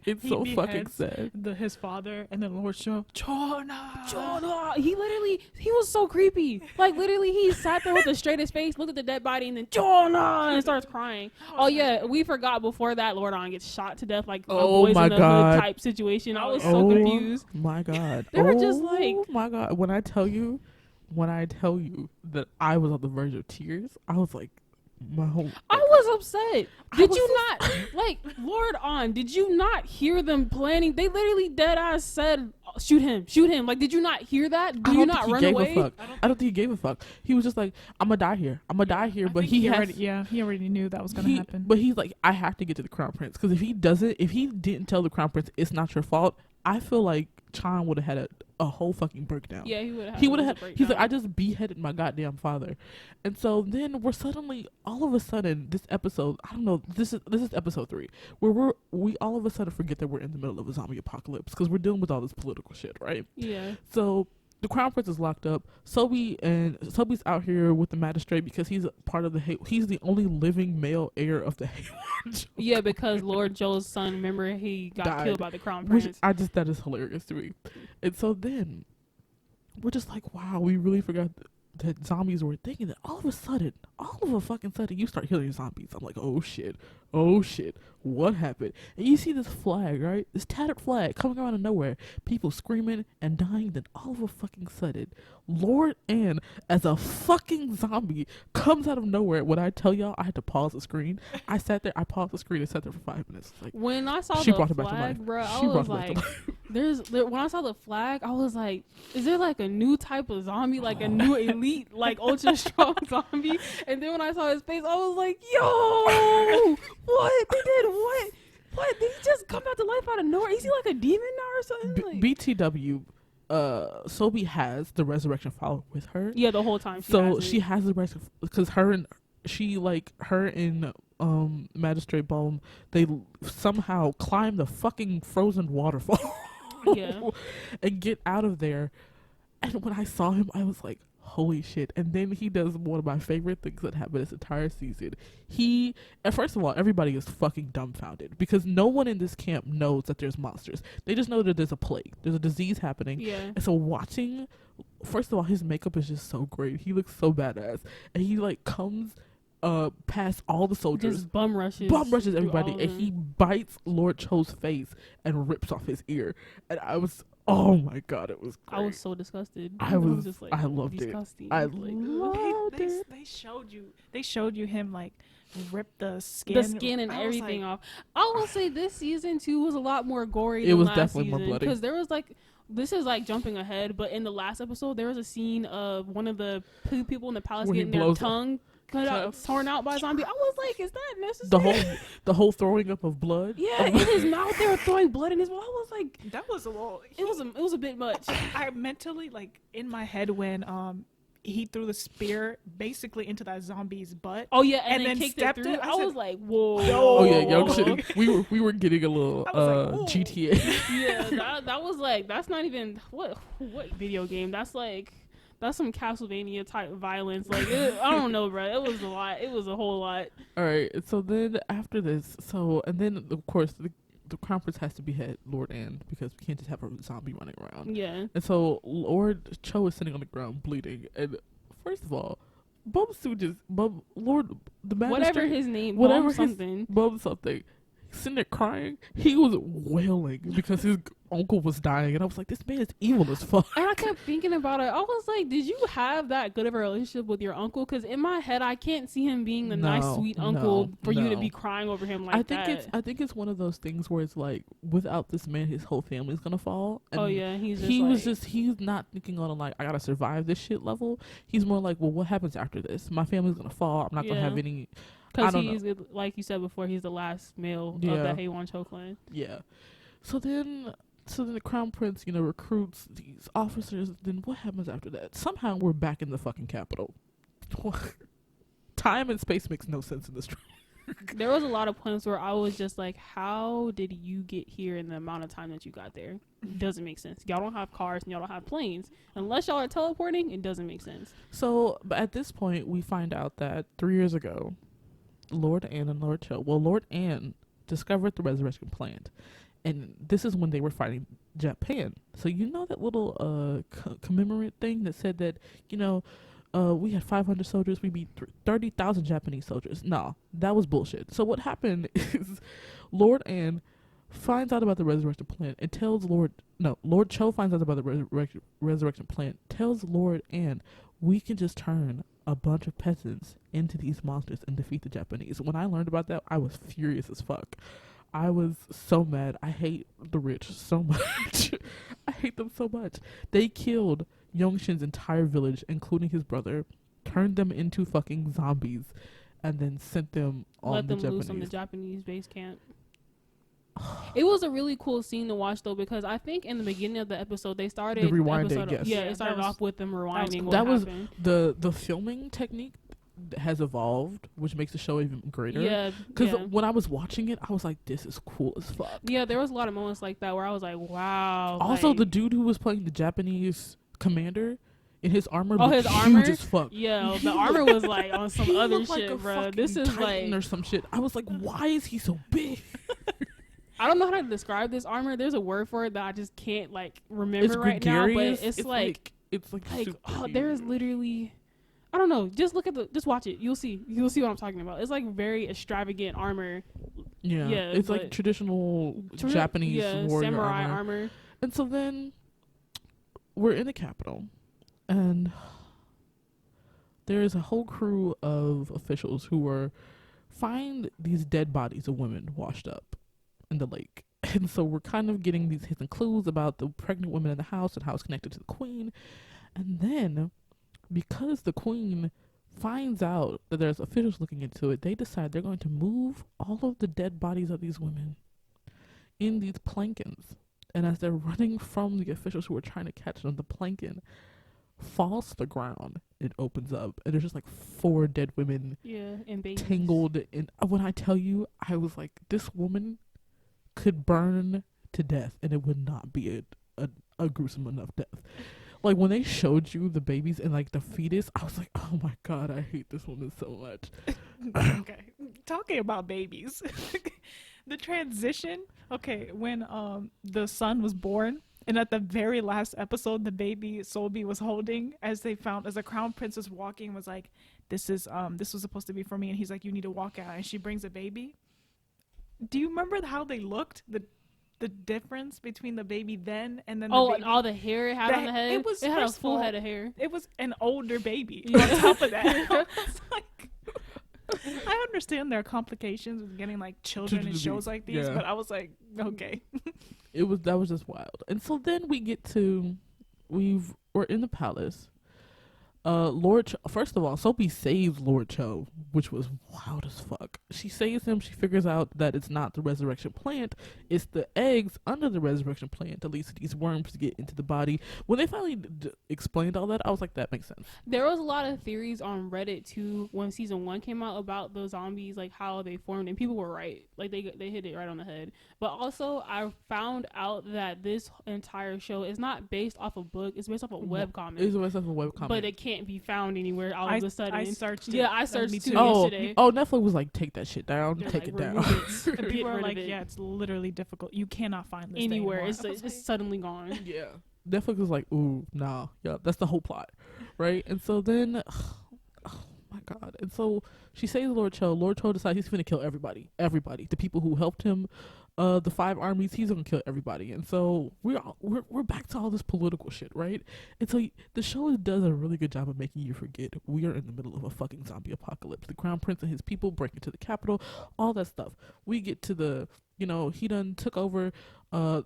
it's He so fucking beheads sad. his father and then Lord Joe. Jonah, he was so creepy. Like literally, he sat there with the straightest face, looked at the dead body, and then Jonah and starts crying. Oh yeah, we forgot before that Lord On gets shot to death, like a Oh boys my in the God. hood type situation. I was so confused. My God. They were just like- Oh my God. When I tell you that I was on the verge of tears, I was like, I was upset. Did was you not like Lord On? Did you not hear them planning? They literally dead ass said shoot him. Like, did you not hear that? Do you not run away? I don't think he gave a fuck. He was just like, I'm gonna die here. But he already knew that was gonna happen. But he's like, I have to get to the crown prince, because if he didn't tell the crown prince it's not your fault, I feel like Chan would have had a whole fucking breakdown. Yeah, he would have. He's like, I just beheaded my goddamn father. And so then we're suddenly, all of a sudden, this episode, I don't know, this is episode 3, where we all of a sudden forget that we're in the middle of a zombie apocalypse, because we're dealing with all this political shit, right? Yeah. So the crown prince is locked up. Sobe's out here with the magistrate because he's part of he's the only living male heir of the Haywon. Yeah, because Lord Joe's son, remember, he got killed by the crown prince. That is hilarious to me. And so then we're just like, wow, we really forgot that zombies were a thing. And then all of a fucking sudden, you start hearing zombies. I'm like, oh shit, what happened? And you see this flag, right? This tattered flag coming out of nowhere. People screaming and dying. Then all of a fucking sudden, Lord Ann, as a fucking zombie, comes out of nowhere. When I tell y'all, I had to pause the screen. I paused the screen and sat there for 5 minutes. Like, when I saw the flag, bro, I was like, when I saw the flag, I was like, is there like a new type of zombie, like a new elite, like ultra strong zombie? And then when I saw his face, I was like, yo, what? They did what? What? Did he just come back to life out of nowhere? Is he like a demon now or something? BTW, Sobe has the resurrection flower with her. Yeah, the whole time. She has the resurrection, because her and Magistrate Bone, they somehow climb the fucking frozen waterfall. Yeah. And get out of there. And when I saw him, I was like, holy shit. And then he does one of my favorite things that happened this entire season. And first of all, everybody is fucking dumbfounded, because no one in this camp knows that there's monsters. They just know that there's a plague. There's a disease happening. Yeah. And so first of all, his makeup is just so great. He looks so badass. And he like comes past all the soldiers. Just bum rushes everybody. And he bites Lord Cho's face and rips off his ear. And I was, oh my god, it was great. I was so disgusted. I was just like, I loved disgusting. it. I like, loved it. They showed you him like rip the skin and everything off. I will say this season 2 was a lot more gory it than was last definitely season, more bloody, because there was like, this is like jumping ahead, but in the last episode there was a scene of one of the people in the palace getting their tongue torn out by a zombie. I was like, is that necessary? The whole throwing up of blood. Yeah, in his mouth, they were throwing blood in his mouth. I was like, that was a little. It was a bit much. I mentally, like, in my head when he threw the spear basically into that zombie's butt. Oh yeah, and then kicked stepped it through. it. I was like, whoa. Oh yeah, young shit. We were getting a little GTA. Yeah, that was like, that's not even what video game. That's some Castlevania type violence. Like, I don't know, bro. It was a lot. It was a whole lot. All right. So then after this, and then of course the crown prince has to behead Lord Ann, because we can't just have a zombie running around. Yeah. And so Lord Cho is sitting on the ground bleeding. And first of all, Lord the magistrate, whatever his name, Bum something. Sitting there crying. He was wailing because his uncle was dying, and I was like, this man is evil as fuck. And I kept thinking about it. I was like, did you have that good of a relationship with your uncle? Because in my head, I can't see him being the nice, sweet uncle for you to be crying over him like that. I think it's one of those things where it's like, without this man, his whole family's gonna fall. And he's not thinking on a, like, I gotta survive this shit level. He's more like, well, what happens after this? My family's gonna fall. I'm not gonna have any. Because he's, like you said before, he's the last male of the Haywon Cho clan. Yeah. So then the crown prince, recruits these officers. Then what happens after that? Somehow we're back in the fucking capital. Time and space makes no sense in this drama. There was a lot of points where I was just like, how did you get here in the amount of time that you got there? It doesn't make sense. Y'all don't have cars and y'all don't have planes. Unless y'all are teleporting, it doesn't make sense. So, but at this point, we find out that 3 years ago, Lord Ann and Lord Cho, Lord Ann discovered the resurrection plant, and this is when they were fighting Japan. So that little commemorate thing that said that we had 500 soldiers, we beat 30,000 Japanese soldiers. No, that was bullshit. So what happened is Lord Ann finds out about the resurrection plant and tells Lord Cho finds out about the resurrection plant, tells Lord Ann, we can just turn a bunch of peasants into these monsters and defeat the Japanese. When I learned about that, I was furious as fuck. I was so mad. I hate the rich so much. I hate them so much. They killed Yongshin's entire village, including his brother, turned them into fucking zombies, and then sent them on Let the them Japanese. loose on the Japanese base camp. It was a really cool scene to watch though, because I think in the beginning of the episode they started The rewinding, episode yes. Yeah, Yeah, it started that was- off with them rewinding cool. what That was happened. the filming technique has evolved, which makes the show even greater. Yeah, Because yeah. when I was watching it, I was like, "This is cool as fuck." Yeah, there was a lot of moments like that where I was like, wow. Also, like, the dude who was playing the Japanese commander in his armor, Oh, looked his huge armor? as fuck. Yeah, the armor was like on some He other looked like shit, a bro. fucking This is Titan like or some shit. I was like, why is he so big? I don't know how to describe this armor. There's a word for it that I just can't like remember It's right now, gregarious. but it's like it's like super there is huge. literally I don't know. Just look at just watch it. You'll see what I'm talking about. It's like very extravagant armor. Yeah, yeah, it's like but- traditional Japanese warrior samurai armor. armor. And so then we're in the capital, and there is a whole crew of officials who are find these dead bodies of women washed up in the lake. And so we're kind of getting these hidden clues about the pregnant women in the house and how it's connected to the queen. And then, because the queen finds out that there's officials looking into it, they decide they're going to move all of the dead bodies of these women in these plankins. And as they're running from the officials who are trying to catch them, the plankin falls to the ground. It opens up, and there's just like 4 dead women Yeah, and babies. tangled in. When I tell you, I was like, this woman could burn to death, and it would not be a gruesome enough death. Like, when they showed you the babies and like the fetus, I was like, oh my god, I hate this woman so much. Okay, talking about babies, the transition. Okay, when the son was born, and at the very last episode, the baby Solby was holding, as the crown prince was walking, was like, this was supposed to be for me, and he's like, you need to walk out, and she brings a baby. Do you remember how they looked? The difference between the baby then and then the baby? And all the hair it had on the head. It had a first of full all, head of hair. It was an older baby. Yeah. On top of that, I was like, I understand there are complications with getting like children in shows like these, Yeah. but I was like, okay. That was just wild. And so then we get to we're in the palace. First of all, Sophie saves Lord Cho, which was wild as fuck. She saves him. She figures out that it's not the resurrection plant, it's the eggs under the resurrection plant that leads to these worms to get into the body. When they finally explained all that, I was like, that makes sense. There was a lot of theories on Reddit too when season 1 came out about the zombies, like how they formed, and people were right. Like they hit it right on the head. But also, I found out that this entire show is not based off a book; it's based off a webcomic. It's based off a webcomic. But it can't be found anywhere all of a sudden. I searched it. Yeah, I Me searched too. too Oh, yesterday. Netflix was like, take that shit down. They're Take like, it down. remove it. And Get people are rid of like, it. yeah, it's literally difficult. You cannot find this thing Anywhere. anymore. It's I was it's like, suddenly gone. Yeah. Netflix was like, ooh, nah. Yeah, that's the whole plot. Right? And so then, oh my god. And so she saves Lord Cho. Lord Cho decides he's going to kill everybody. Everybody. The people who helped him, the 5 armies, he's going to kill everybody. And so we're back to all this political shit, right? And so the show does a really good job of making you forget we are in the middle of a fucking zombie apocalypse. The crown prince and his people break into the capital, all that stuff. We get to the, he done took over, the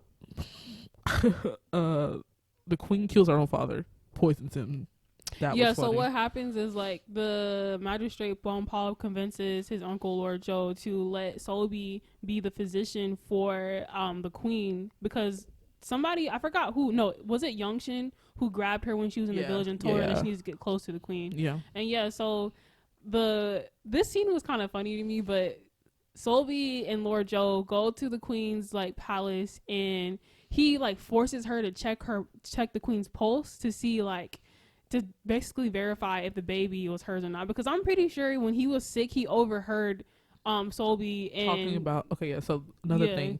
queen kills her own father, poisons him. That Yeah, was so funny. what happens is like the magistrate Bon Paul convinces his uncle Lord Joe to let Solby be the physician for the queen, because somebody, I forgot who, no, was it Yongshin who grabbed her when she was in the Yeah. village and told her that Yeah. she needs to get close to the queen. Yeah. And yeah, so this scene was kind of funny to me, but Solby and Lord Joe go to the queen's like palace, and he like forces her to check the queen's pulse to see to basically verify if the baby was hers or not, because I'm pretty sure when he was sick he overheard Solby and Talking about so another Yeah. thing,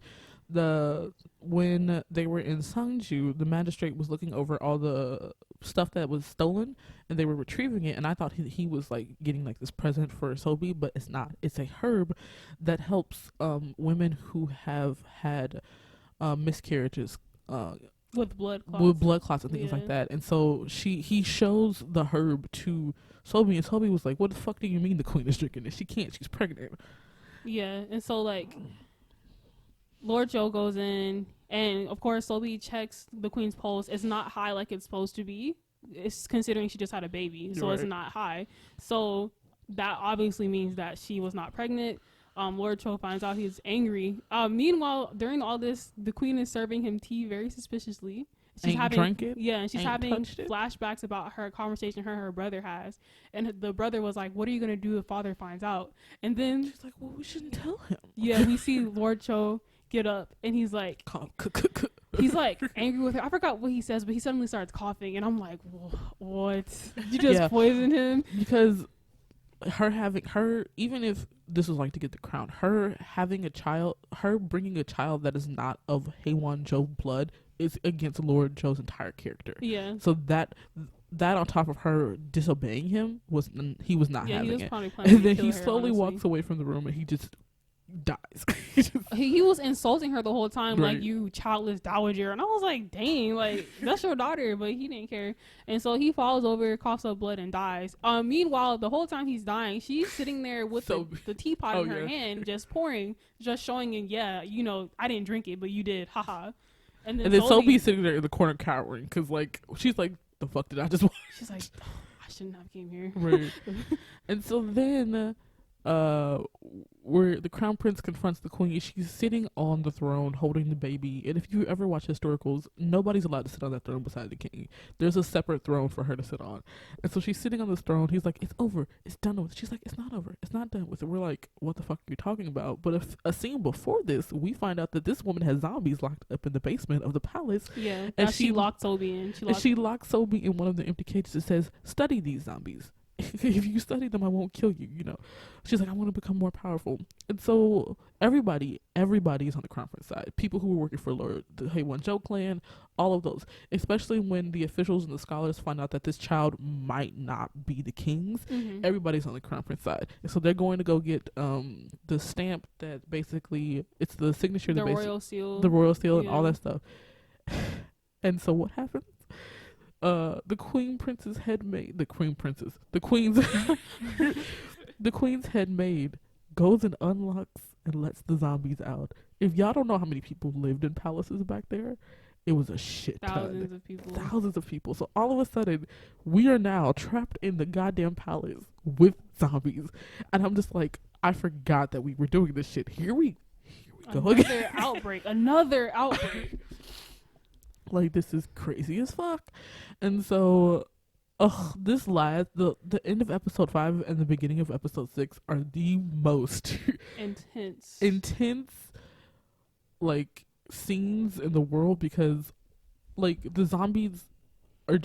when they were in Sangju, the magistrate was looking over all the stuff that was stolen, and they were retrieving it, and I thought he was like getting like this present for Sobi, but it's not. It's a herb that helps women who have had miscarriages, with blood clots. with blood clots and things Yeah. like that. And so he shows the herb to Sobi, and Sobi was like, what the fuck do you mean the queen is drinking this? She can't, she's pregnant. Yeah, and so like Lord Joe goes in, and of course, Sophie checks the queen's pulse. It's not high like it's supposed to be. It's considering she just had a baby, so it's not high. So that obviously means that she was not pregnant. Lord Cho finds out he's angry. Meanwhile, during all this, the queen is serving him tea very suspiciously. She's drank it. Yeah, and she's having it. flashbacks about her conversation her brother has, and the brother was like, "What are you gonna do if father finds out?" And then she's like, "Well, we shouldn't tell him." Yeah, we see Lord Cho get up, and he's like, he's like angry with her. I forgot what he says, but he suddenly starts coughing, and I'm like, "What? You just poisoned him?" Because her even if this was like to get the crown, her having a child, her bringing a child that is not of Haewon Joe blood is against Lord Joe's entire character. Yeah. So that on top of her disobeying him he was not having it. And then he slowly walks away from the room and he just dies. he was insulting her the whole time, right. Like, you childless dowager, and I was like, dang, like, that's your daughter. But he didn't care, and so he falls over, coughs up blood, and dies. Meanwhile, the whole time he's dying, she's sitting there with the teapot in her hand, just pouring, just showing him, I didn't drink it, but you did, haha. And then Sophie's sitting there in the corner cowering because she's like, the fuck did I just watch? She's like, oh, I shouldn't have came here. Right. And so then where the crown prince confronts the queen, she's sitting on the throne holding the baby, and if you ever watch historicals, nobody's allowed to sit on that throne beside the king. There's a separate throne for her to sit on, and so she's sitting on this throne. He's like, it's over, it's done with. She's like, it's not over, it's not done with. And we're like, what the fuck are you talking about? But if a scene before this, we find out that this woman has zombies locked up in the basement of the palace. Yeah, and she locked Sobi in. She locked Sobi in one of the empty cages. It says, study these zombies. If you study them, I won't kill you, She's like, I want to become more powerful. And so everybody is on the crown prince side. People who were working for the Haewon Joe clan, all of those. Especially when the officials and the scholars find out that this child might not be the king's. Mm-hmm. Everybody's on the crown prince side. And so they're going to go get the stamp that basically, it's the signature. The royal seal. The royal seal and all that stuff. And so what happens? The queen's the queen's head maid goes and unlocks and lets the zombies out. If y'all don't know how many people lived in palaces back there, it was a shit ton. Thousands of people. So all of a sudden, we are now trapped in the goddamn palace with zombies. And I'm just like, I forgot that we were doing this shit. Here we go again. Another outbreak. Like, this is crazy as fuck. And so, the end of episode 5 and the beginning of episode 6 are the most intense, like, scenes in the world, because, like, the zombies are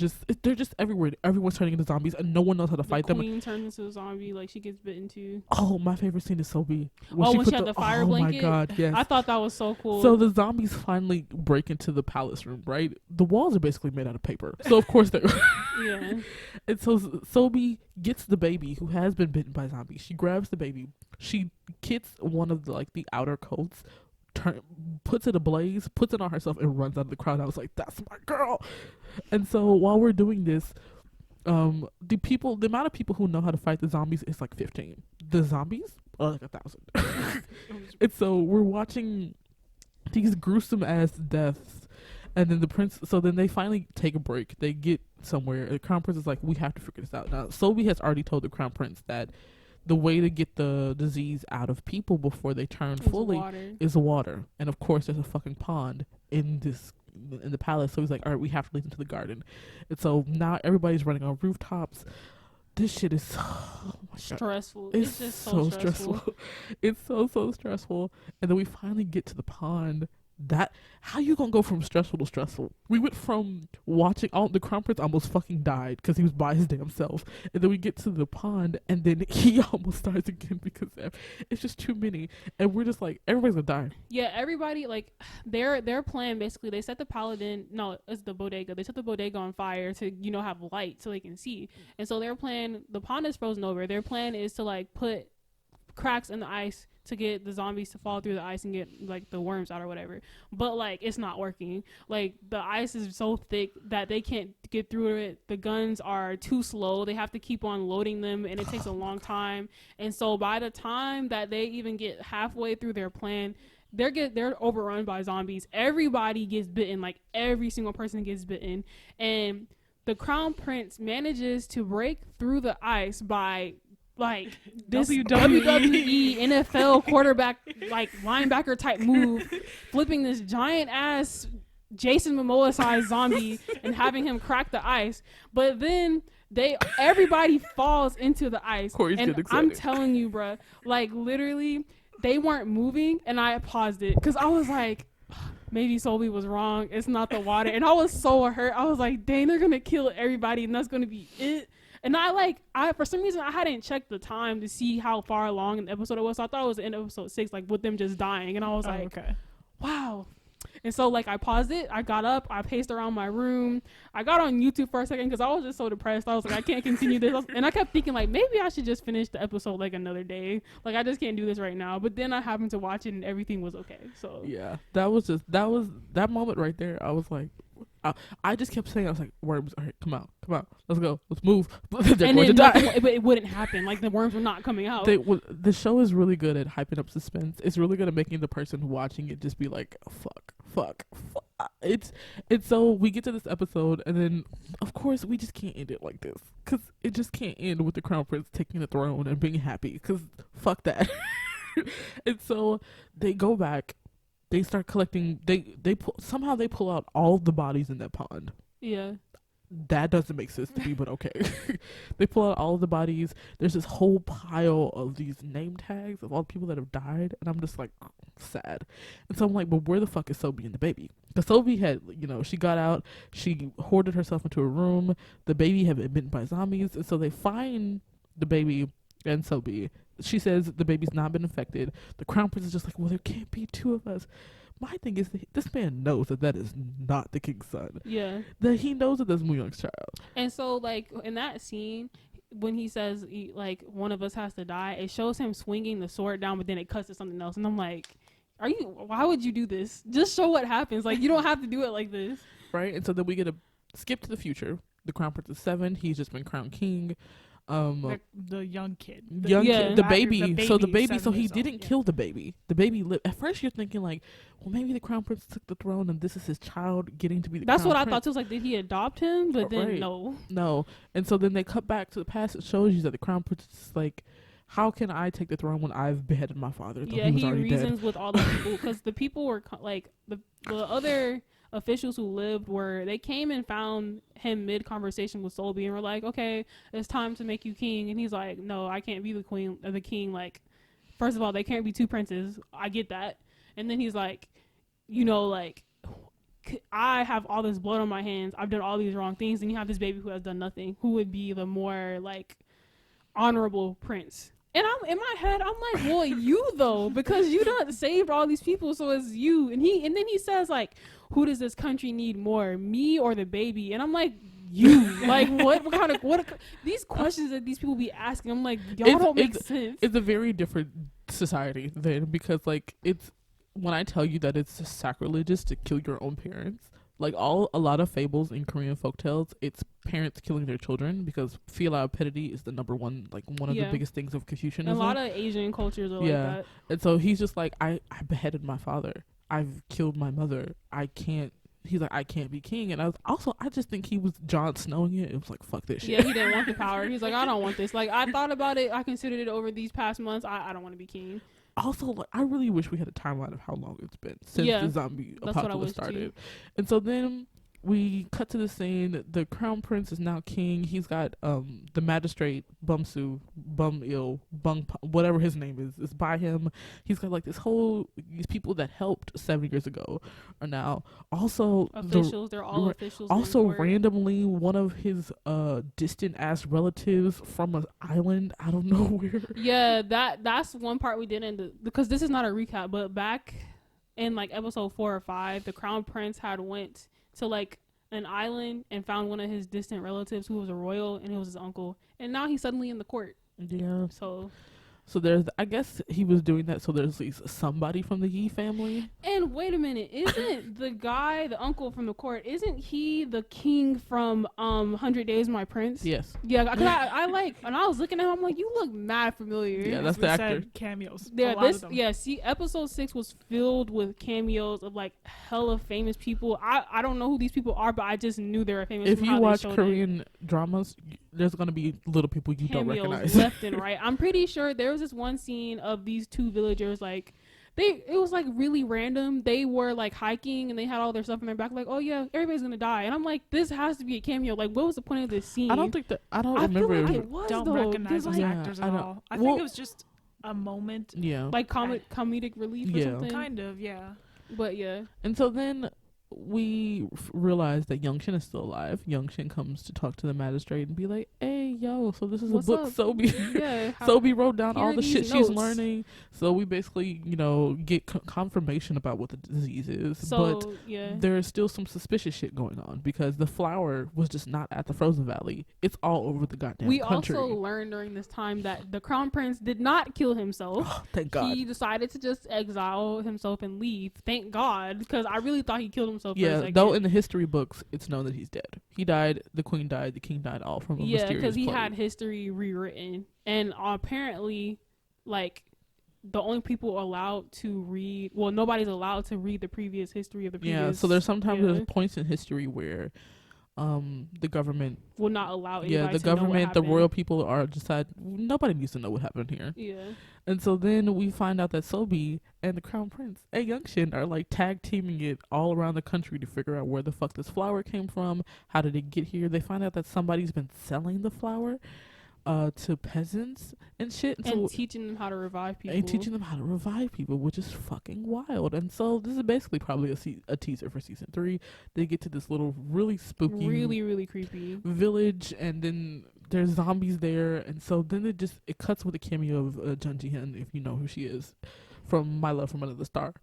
they're just everywhere. Everyone's turning into zombies and no one knows how to fight them. The queen turns into a zombie, like, she gets bitten too. Oh, my favorite scene is Sobi. When she had the fire blanket? Oh my god, yes. I thought that was so cool. So the zombies finally break into the palace room, right? The walls are basically made out of paper. So of course they yeah. And so Sobi gets the baby who has been bitten by zombies. She grabs the baby. She gets one of the outer coats, puts it ablaze, puts it on herself, and runs out of the crowd. I was like, that's my girl. And so while we're doing this, the amount of people who know how to fight the zombies is like 15. The zombies are like 1,000. And so we're watching these gruesome ass deaths, and then then they finally take a break. They get somewhere. The crown prince is like, we have to figure this out. Now, Sobi has already told the crown prince that the way to get the disease out of people before they turn fully is water. And of course, there's a fucking pond in the palace. So he's like, all right, we have to lead them to the garden. And so now everybody's running on rooftops. This shit is so stressful. It's just so stressful. It's so stressful. And then we finally get to the pond. How you gonna go from stressful to stressful? We went from watching the crown prince almost fucking died because he was by his damn self, and then we get to the pond and then he almost dies again because it's just too many, and we're just like, everybody's gonna die. Yeah, everybody, like, their plan, basically, they set the it's the bodega. They set the bodega on fire to have light so they can see, and so their plan, the pond is frozen over. Their plan is to like put cracks in the ice to get the zombies to fall through the ice and get like the worms out or whatever, but like it's not working. Like, the ice is so thick that they can't get through it. The guns are too slow. They have to keep on loading them, and it takes a long time. And so by the time that they even get halfway through their plan, they're overrun by zombies. Everybody gets bitten, like every single person gets bitten, and the crown prince manages to break through the ice by like this WWE NFL quarterback like linebacker type move, flipping this giant ass Jason Momoa sized zombie and having him crack the ice. But then everybody falls into the ice. Corey's and I'm telling you, bruh, like literally they weren't moving, and I paused it because I was like, maybe Sophie was wrong. It's not the water. And I was so hurt. I was like, dang, they're gonna kill everybody and that's gonna be it. And I for some reason I hadn't checked the time to see how far along in the episode it was. So I thought it was in episode 6, like with them just dying. And I was like, okay. Wow. And so like I paused it, I got up, I paced around my room, I got on YouTube for a second because I was just so depressed. I was like, I can't continue this. And I kept thinking like maybe I should just finish the episode like another day. Like I just can't do this right now. But then I happened to watch it and everything was okay. So yeah, that was that moment right there. I was like, I just kept saying, I was like, worms, all right, come out, let's go, let's move. They're and going to die. But it wouldn't happen. Like the worms were not coming out. The show is really good at hyping up suspense. It's really good at making the person watching it just be like, fuck. It's so we get to this episode, and then of course we just can't end it like this, because it just can't end with the crown prince taking the throne and being happy, because fuck that. And so they go back, they start collecting, somehow they pull out all the bodies in that pond. Yeah. That doesn't make sense to me, but okay. They pull out all of the bodies. There's this whole pile of these name tags of all the people that have died, and I'm just like, sad. And so I'm like, but where the fuck is Sophie and the baby? Because Sophie had, she got out, she hoarded herself into a room. The baby had been bitten by zombies, and so they find the baby and Sophie. She says the baby's not been infected. The crown prince is just like, well, there can't be two of us. My thing is that this man knows that is not the king's son. Yeah. That he knows that that's Muyoung's child. And so, like, in that scene, when he says, like, one of us has to die, it shows him swinging the sword down, but then it cuts to something else. And I'm like, why would you do this? Just show what happens. Like, you don't have to do it like this. Right? And so then we get a skip to the future. The crown prince is 7. He's just been crowned king. The young kid, the baby. So the baby. So he old, didn't kill the baby. The baby lived. At first, you're thinking like, well, maybe the crown prince took the throne, and this is his child getting to be the. That's crown what prince. I thought too. Was like, did he adopt him? But then no. And so then they cut back to the past. It shows you that the crown prince is like, how can I take the throne when I've beheaded my father? Yeah, he reasons with all the people, because the people were like the other officials who lived they came and found him mid conversation with Solby and were like, okay, it's time to make you king. And he's like, no, I can't be the queen or the king. Like, first of all, they can't be two princes. I get that. And then he's like, like, I have all this blood on my hands. I've done all these wrong things. And you have this baby who has done nothing. Who would be the more like honorable prince? And I'm in my head, I'm like, well, you though, because you done saved all these people, so it's you. And then he says like, who does this country need more, me or the baby? And I'm like, you. Like, what these questions that these people be asking? I'm like, y'all don't make sense. It's a very different society then, because like it's when I tell you that it's sacrilegious to kill your own parents. Like a lot of fables in Korean folktales, it's parents killing their children because filial piety is the number one, like one of the biggest things of Confucianism. And a lot of Asian cultures are like that. And so he's just like, I beheaded my father. I've killed my mother. He's like, I can't be king. And I just think he was Jon Snowing it. It was like, fuck this shit. Yeah, he didn't want the power. He's like, I don't want this. Like, I thought about it. I considered it over these past months. I don't want to be king. Also, like, I really wish we had a timeline of how long it's been since the zombie apocalypse started. And so then we cut to the scene. The crown prince is now king. He's got the magistrate Bumsu, whatever his name is by him. He's got like these people that helped 7 years ago are now also officials. They're all officials. Also, randomly, one of his distant ass relatives from an island out of nowhere. Yeah, that's one part we didn't, because this is not a recap, but back in like episode 4 or 5, the crown prince had went to like an island and found one of his distant relatives who was a royal, and it was his uncle, and now he's suddenly in the court. Yeah. So So I guess he was doing that so there's at least somebody from the Yi family. And wait a minute, isn't the guy, the uncle from the court, isn't he the king from 100 Days My Prince? Yes. Yeah, because I like, when I was looking at him, I'm like, you look mad familiar. Yeah, that's We the said actor. cameos. Yeah, a lot of them. see, episode 6 was filled with cameos of like hella famous people. I don't know who these people are, but I just knew they were famous. If from you how they watch showed Korean dramas, there's gonna be little people you don't cameos recognize. left and right. I'm pretty sure there was this one scene of these two villagers, like it was like really random. They were like hiking and they had all their stuff in their back, like, oh yeah, everybody's gonna die. And I'm like, this has to be a cameo. Like, what was the point of this scene? I don't think that. I don't I feel remember. like if it was Don't though. recognize There's, those like, actors I at don't- all. I well- think it was just a moment. yeah. like comedic relief or Yeah. something. Kind of, yeah. But yeah, And so then we realize that Young Shin is still alive. Young Shin comes to talk to the magistrate and be like, "Hey, yo, so this is What's a book up? Sobi." yeah. Sobi wrote down here all are the these shit she's notes. learning. So we basically, get confirmation about what the disease is. So but yeah, there is still some suspicious shit going on because the flower was just not at the Frozen Valley. It's all over the goddamn we country. also learned during this time that the crown prince did not kill himself. Thank God. He decided to just exile himself and leave. Thank God, because I really thought he killed himself. For a Yeah, second. though in the history books, it's known that he's dead. He died, the queen died, the king died, all from a yeah, mysterious because he plague. had history rewritten, and apparently, like, the only people allowed to read, well, nobody's allowed to read the previous history of the previous. Yeah, so there's sometimes yeah, there's points in history where the government, will not allow anybody yeah, the to know what government, the happened. royal people are decide nobody needs to know what happened here. Yeah, And so then we find out that Sobi and the crown prince and Youngshin are like tag teaming it all around the country to figure out where the fuck this flower came from, how did it get here. They find out that somebody's been selling the flower to peasants and shit. and so teaching them how to revive people. and teaching them how to revive people, which is fucking wild. And so this is basically probably a teaser for season 3. They get to this little really spooky really, really creepy. village, and then there's zombies there, and so then it cuts with a cameo of Jun Ji-hyun, if you know who she is, from My Love from Another Star.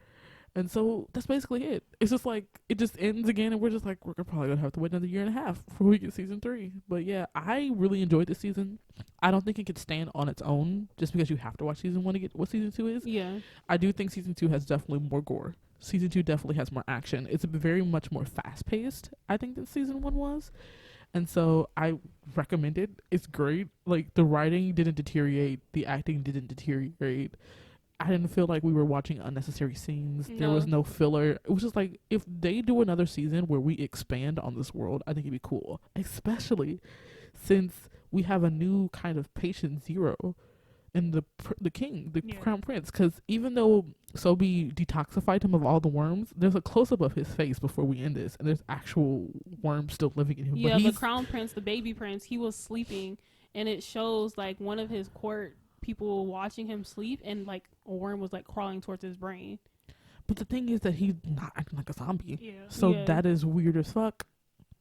And so that's basically it. It's just like it just ends again, and we're just like, we're probably gonna have to wait another year and a half before we get season 3. But yeah, I really enjoyed this season. I don't think it could stand on its own just because you have to watch season 1 to get what season 2 is. Yeah, I do think season 2 has definitely more gore. Season 2 definitely has more action. It's very much more fast paced, I think, than season 1 was. And so I recommend it. It's great. Like, the writing didn't deteriorate, the acting didn't deteriorate. I didn't feel like we were watching unnecessary scenes. There was no filler. It was just like, if they do another season where we expand on this world, I think it'd be cool. Especially since we have a new kind of patient zero in the king, the Yeah. crown prince. Because even though Sobi detoxified him of all the worms, there's a close-up of his face before we end this, and there's actual worms still living in him. yeah. But The he's, crown prince, the baby prince, he was sleeping, and it shows like one of his court people watching him sleep, and like a worm was like crawling towards his brain. but the thing is that he's not acting like a zombie. Yeah. So Yeah. that is weird as fuck.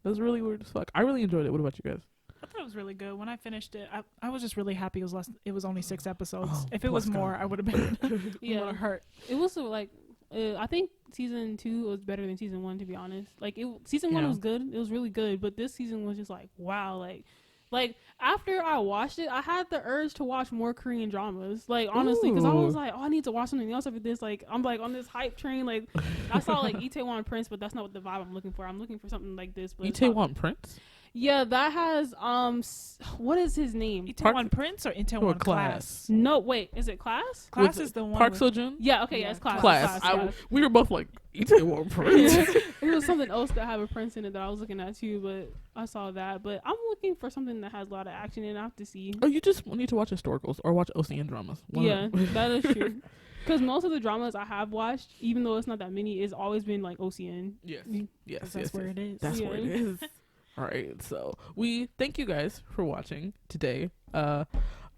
That's really weird as fuck. I really enjoyed it. What about you guys? I thought it was really good. When I finished it, I was just really happy it was only 6 episodes. Oh, if it was bless God. more, I would have been Yeah. a little hurt. It was like I think season 2 was better than season 1, to be honest. Like season 1 Yeah. was good. It was really good, but this season was just like wow. Like after I watched it, I had the urge to watch more Korean dramas. Like honestly, because I was Ooh. like, oh, I need to watch something else after this. Like I'm like on this hype train. Like I saw like Itaewon Prince, but that's not what the vibe I'm looking for. I'm looking for something like this. But it's not- Itaewon Prince? Yeah, that has what is his name? Itaewon Prince or Itaewon Class? Class? No, wait, is it Class? Class With is the one. Park with- Seo-joon? Yeah, okay, Yeah, yeah, it's Class. Class. Class. We were both like, Itaewon Prince? It was something else that had a prince in it that I was looking at too, but I saw that. But I'm looking for something that has a lot of action in it. I have to see. Oh, you just need to watch historicals or watch OCN dramas. One Yeah, of them. that is true. Because most of the dramas I have watched, even though it's not that many, it's always been like OCN. Yes. Mm. Yes, That's yes, where yes. it is. That's where it Yeah. is. All right, so we thank you guys for watching today.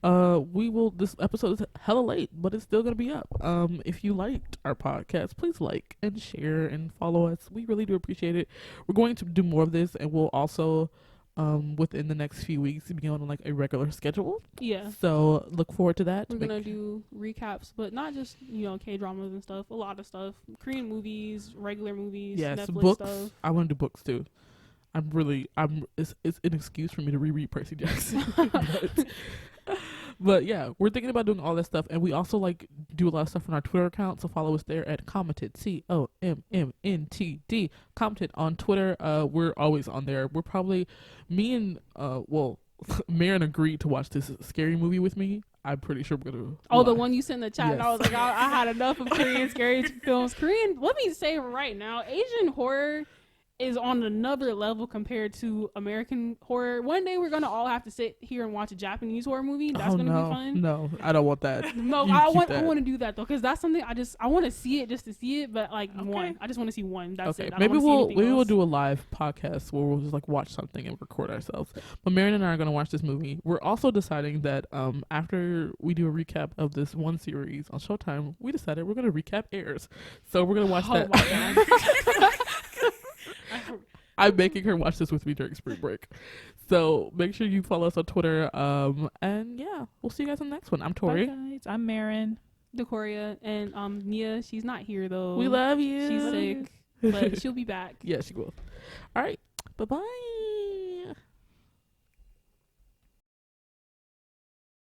This episode is hella late, but it's still gonna be up. If you liked our podcast, please like and share and follow us. We really do appreciate it. We're going to do more of this, and we'll also within the next few weeks be on like a regular schedule. Yeah. So look forward to that. We're gonna do recaps, but not just K dramas and stuff. A lot of stuff, Korean movies, regular movies, Yes, Netflix books. stuff. I want to do books too. It's an excuse for me to reread Percy Jackson. But yeah, we're thinking about doing all that stuff, and we also like do a lot of stuff on our Twitter account. So follow us there at Commntd, Commntd, Commntd on Twitter. We're always on there. We're probably me and Marin agreed to watch this scary movie with me. I'm pretty sure we're gonna. Oh, the watch. one you sent in the chat. Yes. And I was like, I had enough of Korean scary films. Korean. Let me say right now, Asian horror is on another level compared to American horror. One day we're gonna all have to sit here and watch a Japanese horror movie. That's gonna be fun. No, I don't want that. No, You I keep want that. to do that though, because that's something I want to see it just to see it. But like Okay. one, I just want to see one. That's Okay, it. I don't maybe wanna see anything we'll else. do a live podcast where we'll just like watch something and record ourselves. But Marion and I are gonna watch this movie. We're also deciding that after we do a recap of this one series on Showtime, we decided we're gonna recap Airs. So we're gonna watch that. My God. I'm making her watch this with me during spring break. So make sure you follow us on Twitter. And yeah, we'll see you guys in the next one. I'm Bye, Tori. guys. I'm Marin. Decoria and Nia, she's not here though. We love you. She's sick, but she'll be back. Yeah, she will. All right. Bye bye.